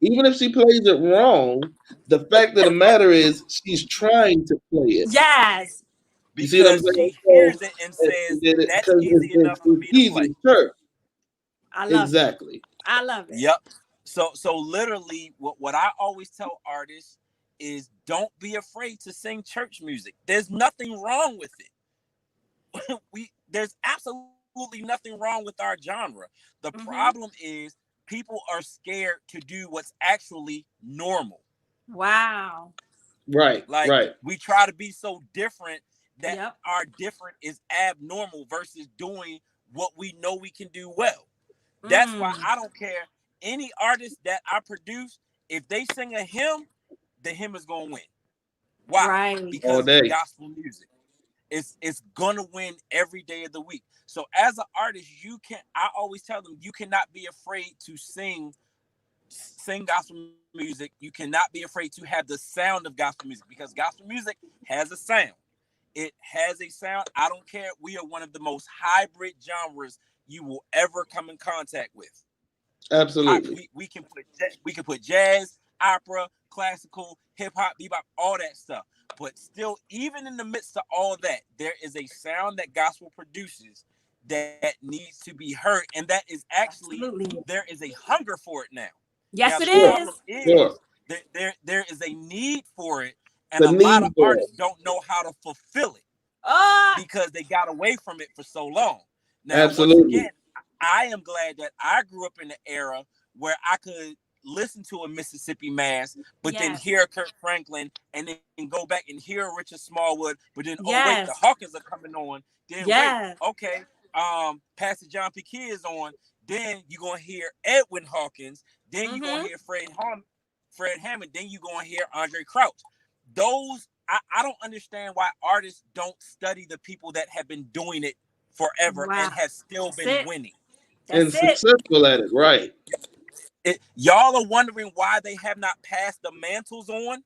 even if she plays it wrong, the fact of the matter is she's trying to play it. Yes. You see what I'm because saying? she So, hears it and says, "That's because easy enough for it's me to play." easy. Sure, I love it. exactly. I love it. Yep. So literally, what I always tell artists is, don't be afraid to sing church music. There's nothing wrong with it. There's absolutely nothing wrong with our genre. The Mm-hmm. problem is people are scared to do what's actually normal. Wow. Right, Like, right. we try to be so different that Yep. our different is abnormal versus doing what we know we can do well. That's why Mm. I don't care any artist that I produce. If they sing a hymn, the hymn is gonna win. Why? Right. All Because it's day. gospel music. It's gonna win every day of the week. So as an artist, you can. I always tell them, you cannot be afraid to sing gospel music. You cannot be afraid to have the sound of gospel music, because gospel music has a sound. It has a sound. I don't care. We are one of the most hybrid genres you will ever come in contact with. Absolutely. We can put jazz, opera, classical, hip hop, bebop, all that stuff. But still, even in the midst of all that, there is a sound that gospel produces that needs to be heard, and that is actually, Absolutely. there is a hunger for it now. Now Yes, it the Sure, problem is. sure. is that there is a need for it, and The a lot of need for it. artists don't know how to fulfill it Oh, because they got away from it for so long. Now, once Absolutely. again, I am glad that I grew up in the era where I could listen to a Mississippi Mass, but then yes. hear Kirk Franklin, and then go back and hear Richard Smallwood, but then, oh wait, the Yes. Hawkins are coming on. Then wait, Yes. okay, Pastor John P. is on. Then you're gonna hear Edwin Hawkins. Then you're gonna Mm-hmm. hear Fred Hammond. Then you're gonna hear Andre Crouch. Those, I don't understand why artists don't study the people that have been doing it forever Wow. and have still That's been it. winning. And That's it. successful at it. Right. Y'all are wondering why they have not passed the mantles on,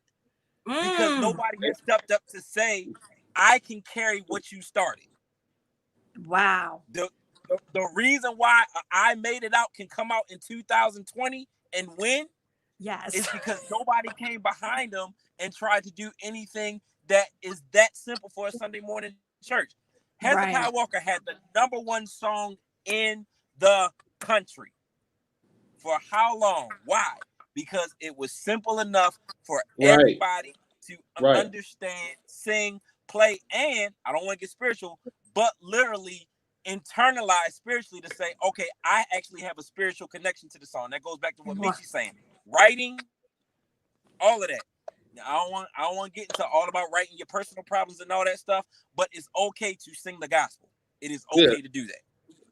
because Mm. nobody has stepped up to say, I can carry what you started. Wow. The reason why I Made It Out can come out in 2020 and win Yes. is because nobody came behind them and tried to do anything that is that simple for a Sunday morning church. Hezekiah Right. Walker had the number one song in the country. For how long? Why? Because it was simple enough for Right. everybody to Right. understand, sing, play, and I don't want to get spiritual, but literally internalize spiritually to say, okay, I actually have a spiritual connection to the song. That goes back to what Wow. Michi's saying. Writing, all of that. Now, I don't want to get into all about writing your personal problems and all that stuff, but it's okay to sing the gospel. It is Yeah. okay to do that.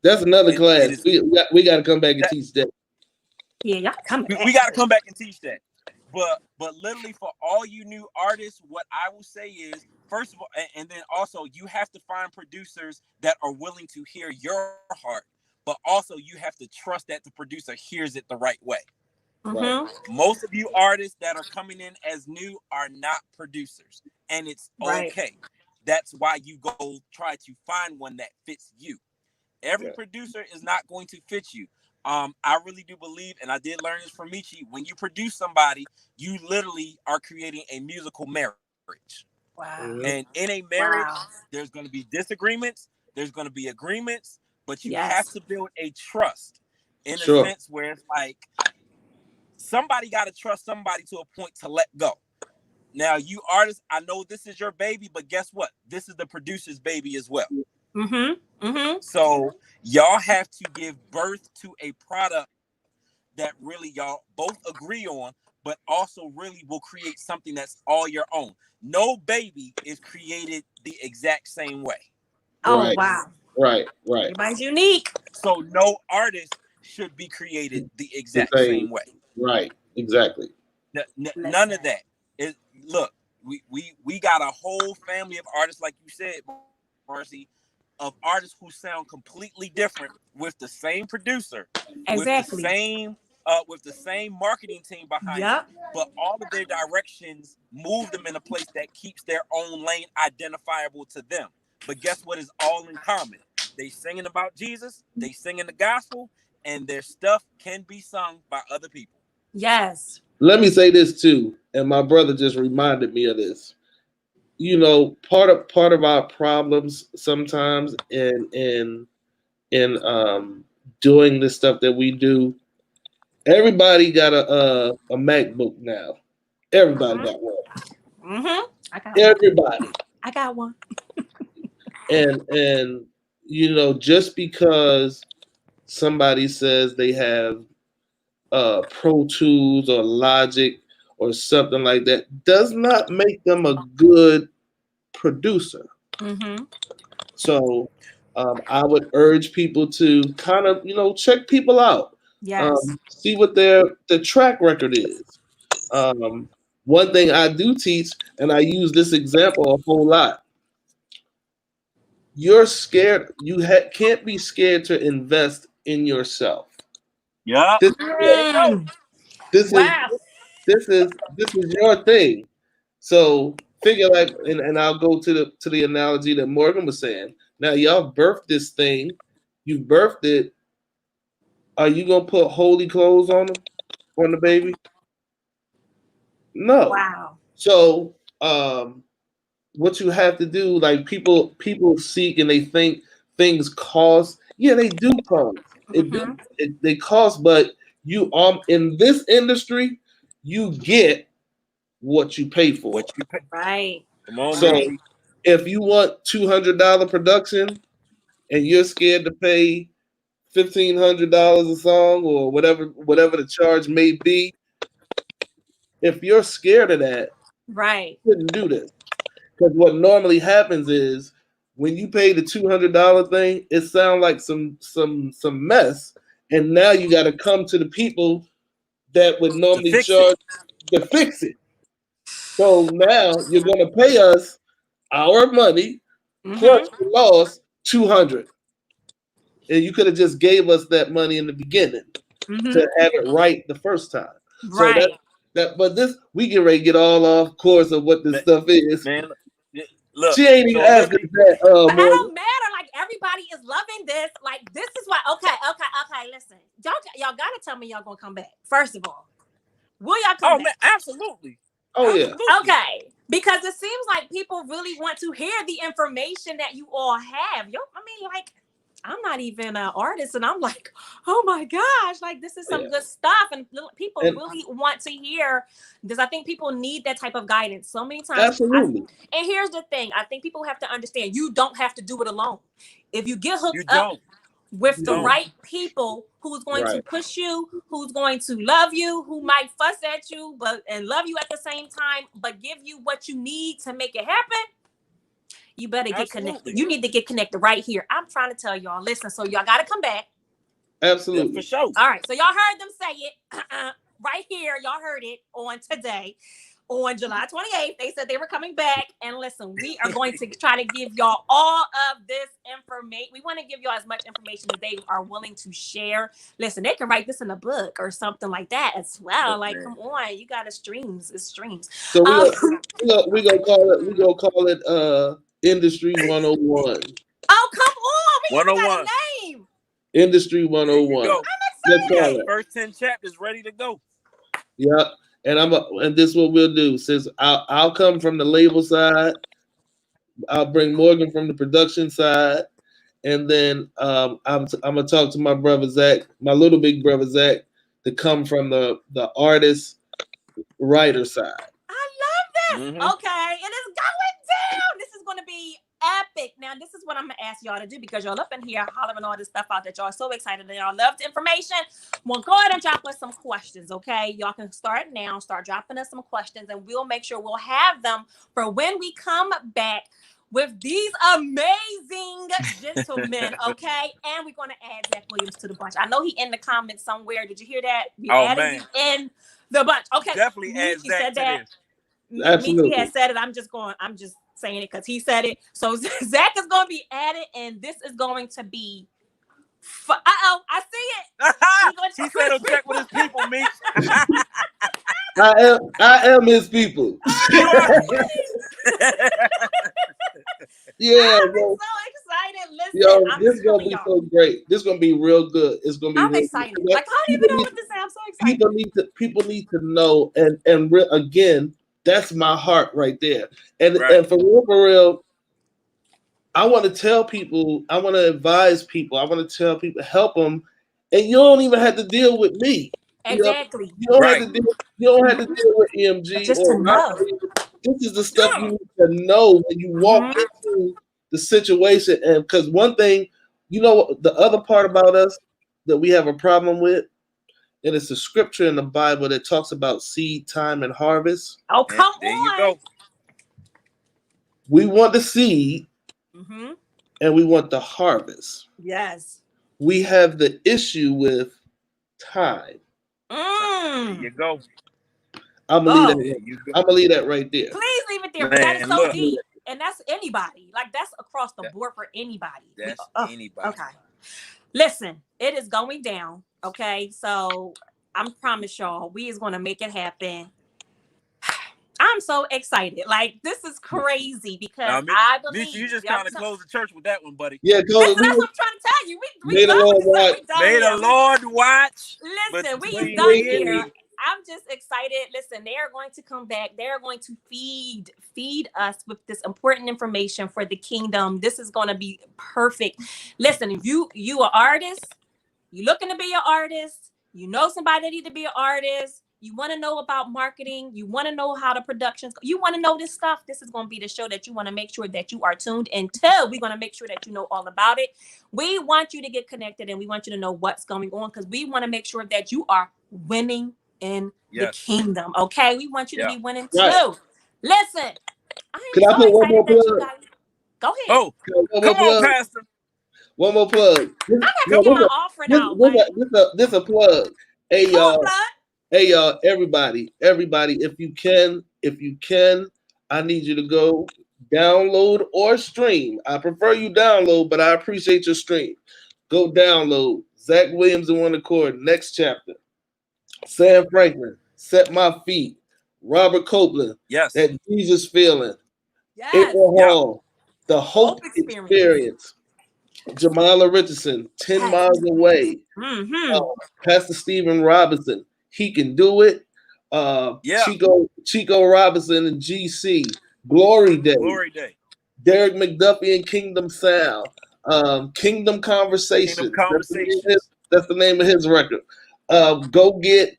That's another It class. is We got to come back and that teach that. Yeah, y'all coming we back. got to come back and teach that. But literally, for all you new artists, what I will say is, first of all, and then also, you have to find producers that are willing to hear your heart, but also you have to trust that the producer hears it the right way. Right. Mm-hmm. Most of you artists that are coming in as new are not producers, and it's Right. okay. That's why you go try to find one that fits you. Every Yeah. producer is not going to fit you, I really do believe, and I did learn this from Michi, when you produce somebody, you literally are creating a musical marriage. Wow. Mhm. And in a marriage, Wow. there's going to be disagreements, there's going to be agreements, but you have Yes. to build a trust in a Sure. sense where it's like somebody got to trust somebody to a point to let go. Now, you artists, I know this is your baby, but guess what? This is the producer's baby as well. Mm-hmm. Mm-hmm. So y'all have to give birth to a product that really y'all both agree on, but also really will create something that's all your own. No baby is created the exact same way. Oh, Right. wow. Right. Right. Everybody's unique. So no artist should be created the The exact same. same way. Right. Exactly. None Listen. of that. Look, we got a whole family of artists, like you said, Marcy, of artists who sound completely different with the same producer, Exactly. with the same marketing team behind it, Yep. but all of their directions move them in a place that keeps their own lane identifiable to them. But guess what is all in common? They singing about Jesus, they singing the gospel, and their stuff can be sung by other people. Yes. Let me say this too, and my brother just reminded me of this. Part of our problems sometimes in doing the stuff that we do. Everybody got a MacBook now. Everybody Mm-hmm. got one. Mm-hmm. I got one. Everybody. I got one. And just because somebody says they have Pro Tools or Logic or something like that does not make them a good producer. Mm-hmm. So I would urge people to kind of check people out, Yes. see what their track record is. Um, One thing I do teach, and I use this example a whole lot. You're scared. Can't be scared to invest in yourself. Yeah, This there you go. Mm. this is Wow. this is your thing. So figure like, and I'll go to the analogy that Morgan was saying. Now y'all birthed this thing. You birthed it. Are you gonna put holy clothes on the baby? No. Wow. So what you have to do, like people seek and they think things cost. Yeah, they do cost. It do Mm-hmm. they cost, but you in this industry, you get what you pay for. What you pay? Right. Come on, So Right. Michi. if you want $200 production and you're scared to pay $1,500 a song or whatever the charge may be, if you're scared of that, Right. you shouldn't do this. Because what normally happens is when you pay the $200 thing, it sounds like some mess, and now you got to come to the people that would To normally fix it. charge to fix it. So now you're going to pay us our money plus Mm-hmm. the loss 200, and you could have just gave us that money in the beginning to Mm-hmm. have it right the first time. So Right. but this we get ready to get all off course of what this Man, stuff is. man, look. She ain't even So asked us literally, that, But it Morgan. don't matter. Like everybody is loving this. Like this is why. Okay. Okay. Okay. Listen, y'all gotta tell me y'all gonna come back. First of all, will y'all come oh man, back? absolutely, Oh yeah. absolutely. Okay. Because it seems like people really want to hear the information that you all have. I mean, like, I'm not even an artist, and I'm like, oh my gosh, like this is some Yeah. good stuff, and people And really want to hear this. I think people need that type of guidance so many times. absolutely. And here's the thing: I think people have to understand you don't have to do it alone. If you get You hooked up don't, with you the don't. right people who's going to Right. push you, who's going to love you, who might fuss at you, but and love you at the same time, but give you what you need to make it happen, you better get connected. Absolutely, You need to get connected right here. I'm trying to tell y'all, listen, so y'all gotta come back. yeah, for Absolutely. sure. All right, so y'all heard them say it right here. Y'all heard it on today. On July 28th, they said they were coming back. And listen, we are going to try to give y'all all of this information. We want to give y'all as much information as they are willing to share. Listen, they can write this in a book or something like that as well. Look, Like, man. come on, you got to streams. It's streams. So we Um, gonna call it Industry 101. oh, come on. We even got 101. a name. Industry There you 101. go. I'm Let's We got call it. first 10 chapters ready to go. Yeah, and this is what we'll do. Since I'll come from the label side, I'll bring Morgan from the production side, and then I'm gonna talk to my brother Zach, my little big brother Zach, to come from the artist writer side. I love this. Mhm. Okay, it is going down. This is going to be epic. Now, this is what I'm going to ask y'all to do because y'all up in here hollering all this stuff out that y'all are so excited and y'all love the information. Well, go ahead and drop us some questions, okay? Y'all can start now. Start dropping us some questions, and we'll make sure we'll have them for when we come back with these amazing gentlemen, okay? And we're going to add Zach Williams to the bunch. I know he in the comments somewhere. Did you hear that? We added you in the bunch. Okay. Definitely add Zach said to that. this. Absolutely. Michi has said it. I'm just saying it because he said it. So Zach is going to be added, and this is going to be. I see it. He said he'll check with his people, Meech. I am his people. You are. Yeah, I'm so excited. Listen, yo, I'm this is gonna be so great. This is gonna be real good. It's gonna be. I'm real excited. Good. Like, I don't even know what to say. I'm so excited. People need to know, and again, that's my heart right there. And Right. and for real, I want to tell people, I want to advise people, I want to tell people, help them, and you don't even have to deal with me. Exactly. You don't have to deal. You don't have to deal with EMG Just or to know. this is the stuff you need to know when you walk into the situation. And because one thing, the other part about us that we have a problem with, and it's a scripture in the Bible that talks about seed time and harvest. Oh, come there on. You go. We want the seed, and we want the harvest. Yes. We have the issue with time. There you go. I'm gonna leave that right there. Please leave it there. Man, that is so deep, and that's anybody. Like, that's across the board for anybody. That's anybody. Okay. Listen, it is going down. Okay, so I promise y'all, we is gonna make it happen. I'm so excited. Like, this is crazy because I believe you just kind of closed the church with that one, buddy. Yeah, that's what I'm trying to tell you. May the Lord watch. May the Lord watch. Listen, we is done here. I'm just excited. Listen, they are going to come back. They are going to feed us with this important information for the kingdom. This is going to be perfect. Listen, if you are artist, you looking to be an artist, you know somebody that need to be an artist, you want to know about marketing, you want to know how the productions go, you want to know this stuff, this is going to be the show that you want to make sure that you are tuned into. We're going to make sure that you know all about it. We want you to get connected, and we want you to know what's going on, because we want to make sure that you are winning in the kingdom. Okay, we want you to be winning too. Right. Listen, can I put one more plug? Go ahead. Oh, come on, Pastor. One more plug. I have to get my offering out. This a plug. Hey y'all, everybody, if you can, I need you to go download or stream. I prefer you download, but I appreciate your stream. Go download Zach Williams and One Accord, Next Chapter. Sam Franklin, Set My Feet. Robert Copeland, That Jesus Feeling. April Hall, The Hope Experience. Jamala Richardson, 10 Miles Away. Pastor Stephen Robinson, He Can Do It. Chico Robinson and GC. Glory Day. Derek McDuffie and Kingdom Sound. Kingdom Conversations. That's the name of his record. Go get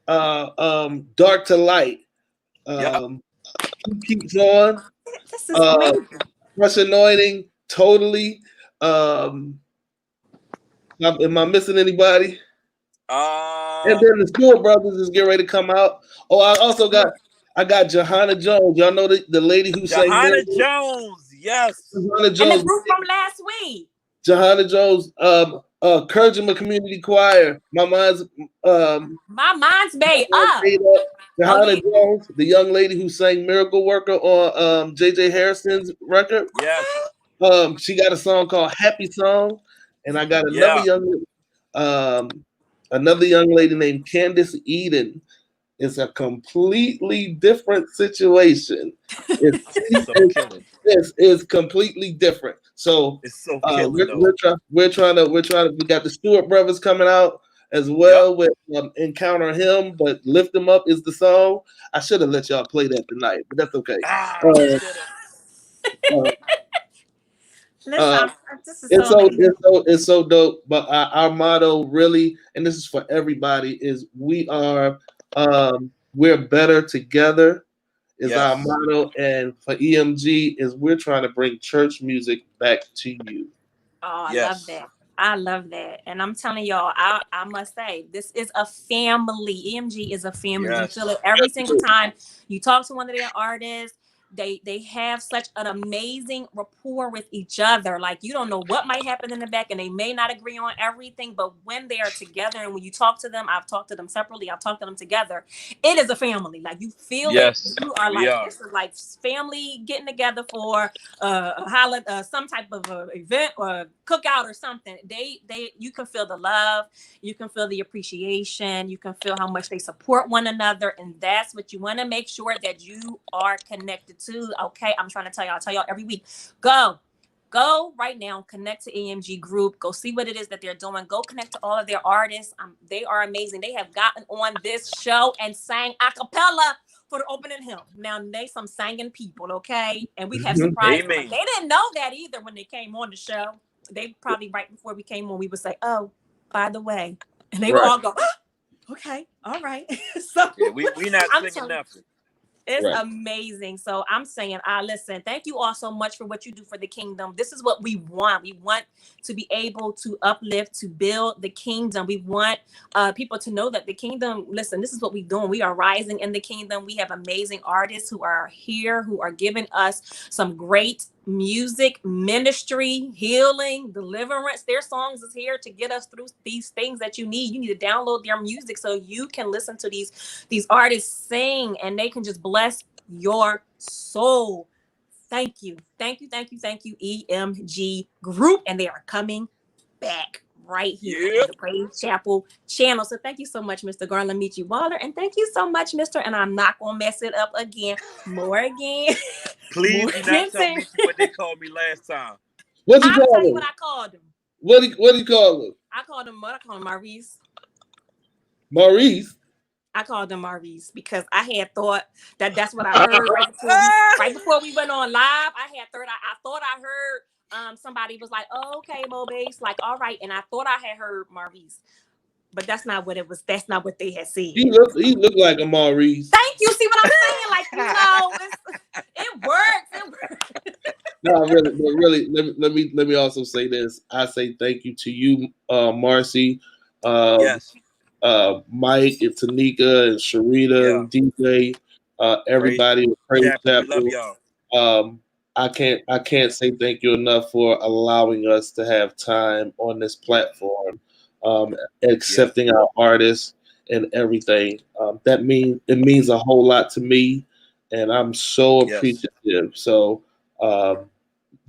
Dark to Light. Keeps On. This is amazing. Fresh Anointing. Totally. Am I missing anybody? And then the Stewart Brothers is getting ready to come out. Oh, I got Johanna Jones. Y'all know the lady who sang Johanna Jones. Yes. Johanna Jones. And the group from last week. Johanna Jones, Kurtzman Community Choir. My mind's made up. Johanna Jones, the young lady who sang Miracle Worker on JJ Harrison's record. Yes. She got a song called Happy Song. And I got another young lady named Candace Eden. It's a completely different situation. is completely different. So It's so killing though. we're trying to we got the Stewart brothers coming out as Yep. well with Encounter Him, but Lift Him Up is the song. I should have let y'all play that tonight, but that's okay. Ah, you should have. Uh, Listen, uh, this is so amazing. it's so dope. But our motto really, and this is for everybody, is we're better together is our Yes. motto, and for EMG is we're trying to bring church music back to you. Oh, I love Yes. that. I love that. And I'm telling y'all, I must say, this is a family. EMG is a family. You feel it Yes. every single time you talk to one of their artists. They have such an amazing rapport with each other. Like, you don't know what might happen in the back, and they may not agree on everything, but when they are together and when you talk to them, I've talked to them separately, I've talked to them together. It is a family. Like, you feel it. Yes. You are We like, are. this is like family getting together for a holiday, some type of event or cookout or something. You can feel the love, you can feel the appreciation, you can feel how much they support one another, and that's what you want to make sure that you are connected to. Okay, I'm trying to tell y'all. I tell y'all every week. Go right now, connect to EMG Group. Go see what it is that they're doing. Go connect to all of their artists. They are amazing. They have gotten on this show and sang a cappella for the opening hymn. Now they some singing people, okay? And we have surprised them. Like, Amen. they didn't know that either when they came on the show. They probably right before we came on, we would say, "Oh, by the way," and they would Right, all go, "Okay, all right." So Yeah, we not I'm singing telling. nothing. It's right. amazing. So I'm saying, listen, thank you all so much for what you do for the kingdom. This is what we want. We want to be able to uplift, to build the kingdom. We want people to know that the kingdom, listen, this is what we're doing. We are rising in the kingdom. We have amazing artists who are here, who are giving us some great music, ministry, healing, deliverance. Their songs is here to get us through these things that you need. You need to download their music so you can listen to these artists sing, and they can just bless your soul. Thank you. Thank you. Thank you. Thank you, EMG Group. And they are coming back right here on Yep. the Praise Chapel channel. So thank you so much, Mr. Garland Michi Waller. And thank you so much, Mr. And I'm not going to mess it up again. Morgan. Please do not tell Morgan. me what they called me last time. What you I'll tell call you what him? I called him. What do you call him? I called him Maurice. Maurice. I called him Maurice because I had thought that that's what I heard right before we went on live. I thought I heard somebody was like, "Oh, okay, Mo Base," like, all right, and I thought I had heard Maurice, but that's not what it was. That's not what they had said. He looked like a Maurice. Thank you. See what I'm saying? Like, it works. It works. No, really, but really. Let me also say this. I say thank you to you, Marci, um, Yes. Mike, and Tanika, and Sharita, Yeah. and DJ, Praise everybody in Praise Chapel. We love Chapel. y'all. I can't say thank you enough for allowing us to have time on this platform, Yes. accepting our artists and everything. It means a whole lot to me, and I'm so Yes. appreciative. So um,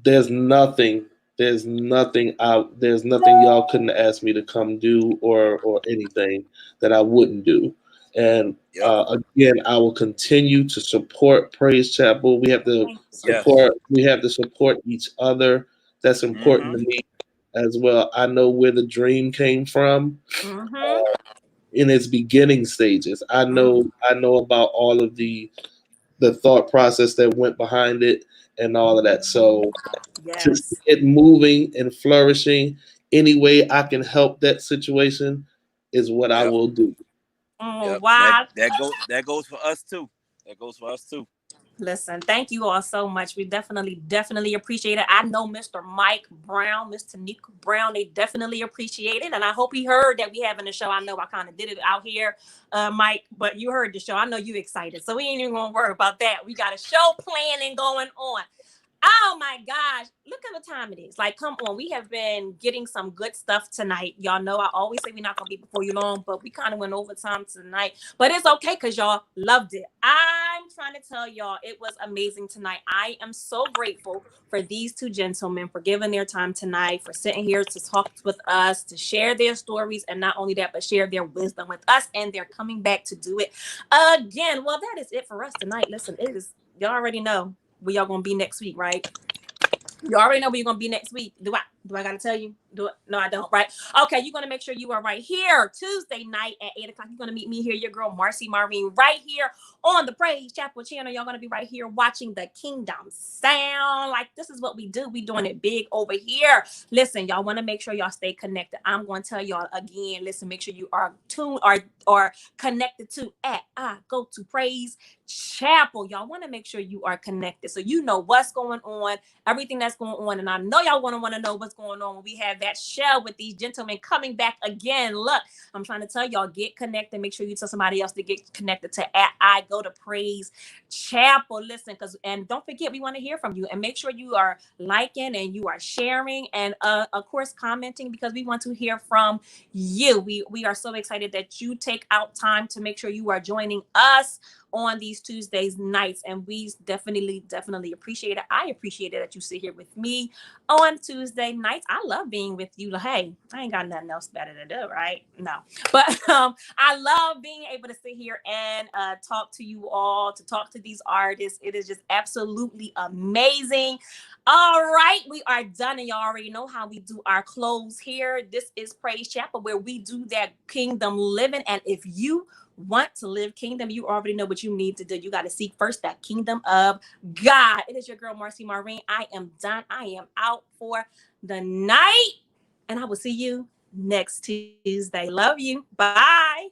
there's nothing there's nothing y'all couldn't ask me to come do or anything that I wouldn't do. And Yep. again, I will continue to support Praise Chapel. Thank you so much. Yes. We have to support each other. That's important Mm-hmm. to me as well. I know where the dream came from Mm-hmm. in its beginning stages. Mm-hmm. I know about all of the thought process that went behind it and all of that. So to see Yes. it moving and flourishing any way I can help that situation is what I Yep. will do. Oh, Yep. And wow. that goes for us too. That goes for us too. Listen, thank you all so much. We definitely appreciate it. I know Mr. Mike Brown, Mr. Nick Brown, they definitely appreciate it. And I hope he heard that we having a show. I know I kind of did it out here, Mike, but you heard the show. I know you excited. So we ain't even gonna worry about that. We got a show planning going on. Oh my gosh, look at the time it is. Like, come on, we have been getting some good stuff tonight. Y'all know I always say we're not gonna be before you long, but we kind of went over time tonight. But it's okay because y'all loved it. I'm trying to tell y'all it was amazing tonight. I am so grateful for these two gentlemen for giving their time tonight, for sitting here to talk with us, to share their stories, and not only that, but share their wisdom with us. And they're coming back to do it again. Well, that is it for us tonight. Listen, it is, y'all already know. where y'all gonna be next week, right? You already know where you're gonna be next week. Do I gotta tell you? Do it? No, I don't, right? Okay, you're gonna make sure you are right here Tuesday night at 8 o'clock. You're gonna meet me here, your girl Marci Marine, right here on the Praise Chapel channel. Y'all gonna be right here watching the Kingdom Sound. Like, this is what we do. We doing it big over here. Listen, y'all want to make sure y'all stay connected. I'm gonna tell y'all again. Listen, make sure you are tuned or connected to at I Go to Praise Chapel. Y'all want to make sure you are connected so you know what's going on, everything that's going on. And I know y'all want to know what's going on when we have that show with these gentlemen coming back again. Look, I'm trying to tell y'all, get connected. Make sure you tell somebody else to get connected to at I Go to Praise Chapel. Listen, and don't forget, we want to hear from you, and make sure you are liking and you are sharing and of course commenting, because we want to hear from you. We are so excited that you take out time to make sure you are joining us on these Tuesdays nights, and we definitely appreciate it. I appreciate it that you sit here with me on Tuesday nights. I love being with you. Hey, I ain't got nothing else better to do, right? No, but I love being able to sit here and talk to you all, to talk to these artists. It is just absolutely amazing. All right, we are done, and y'all already know how we do our close here. This is Praise Chapel, where we do that kingdom living, and if you want to live kingdom, you already know what you need to do. You got to seek first that kingdom of God. It is your girl Marci Marine. I am done. I am out for the night, and I will see you next Tuesday. Love you. Bye.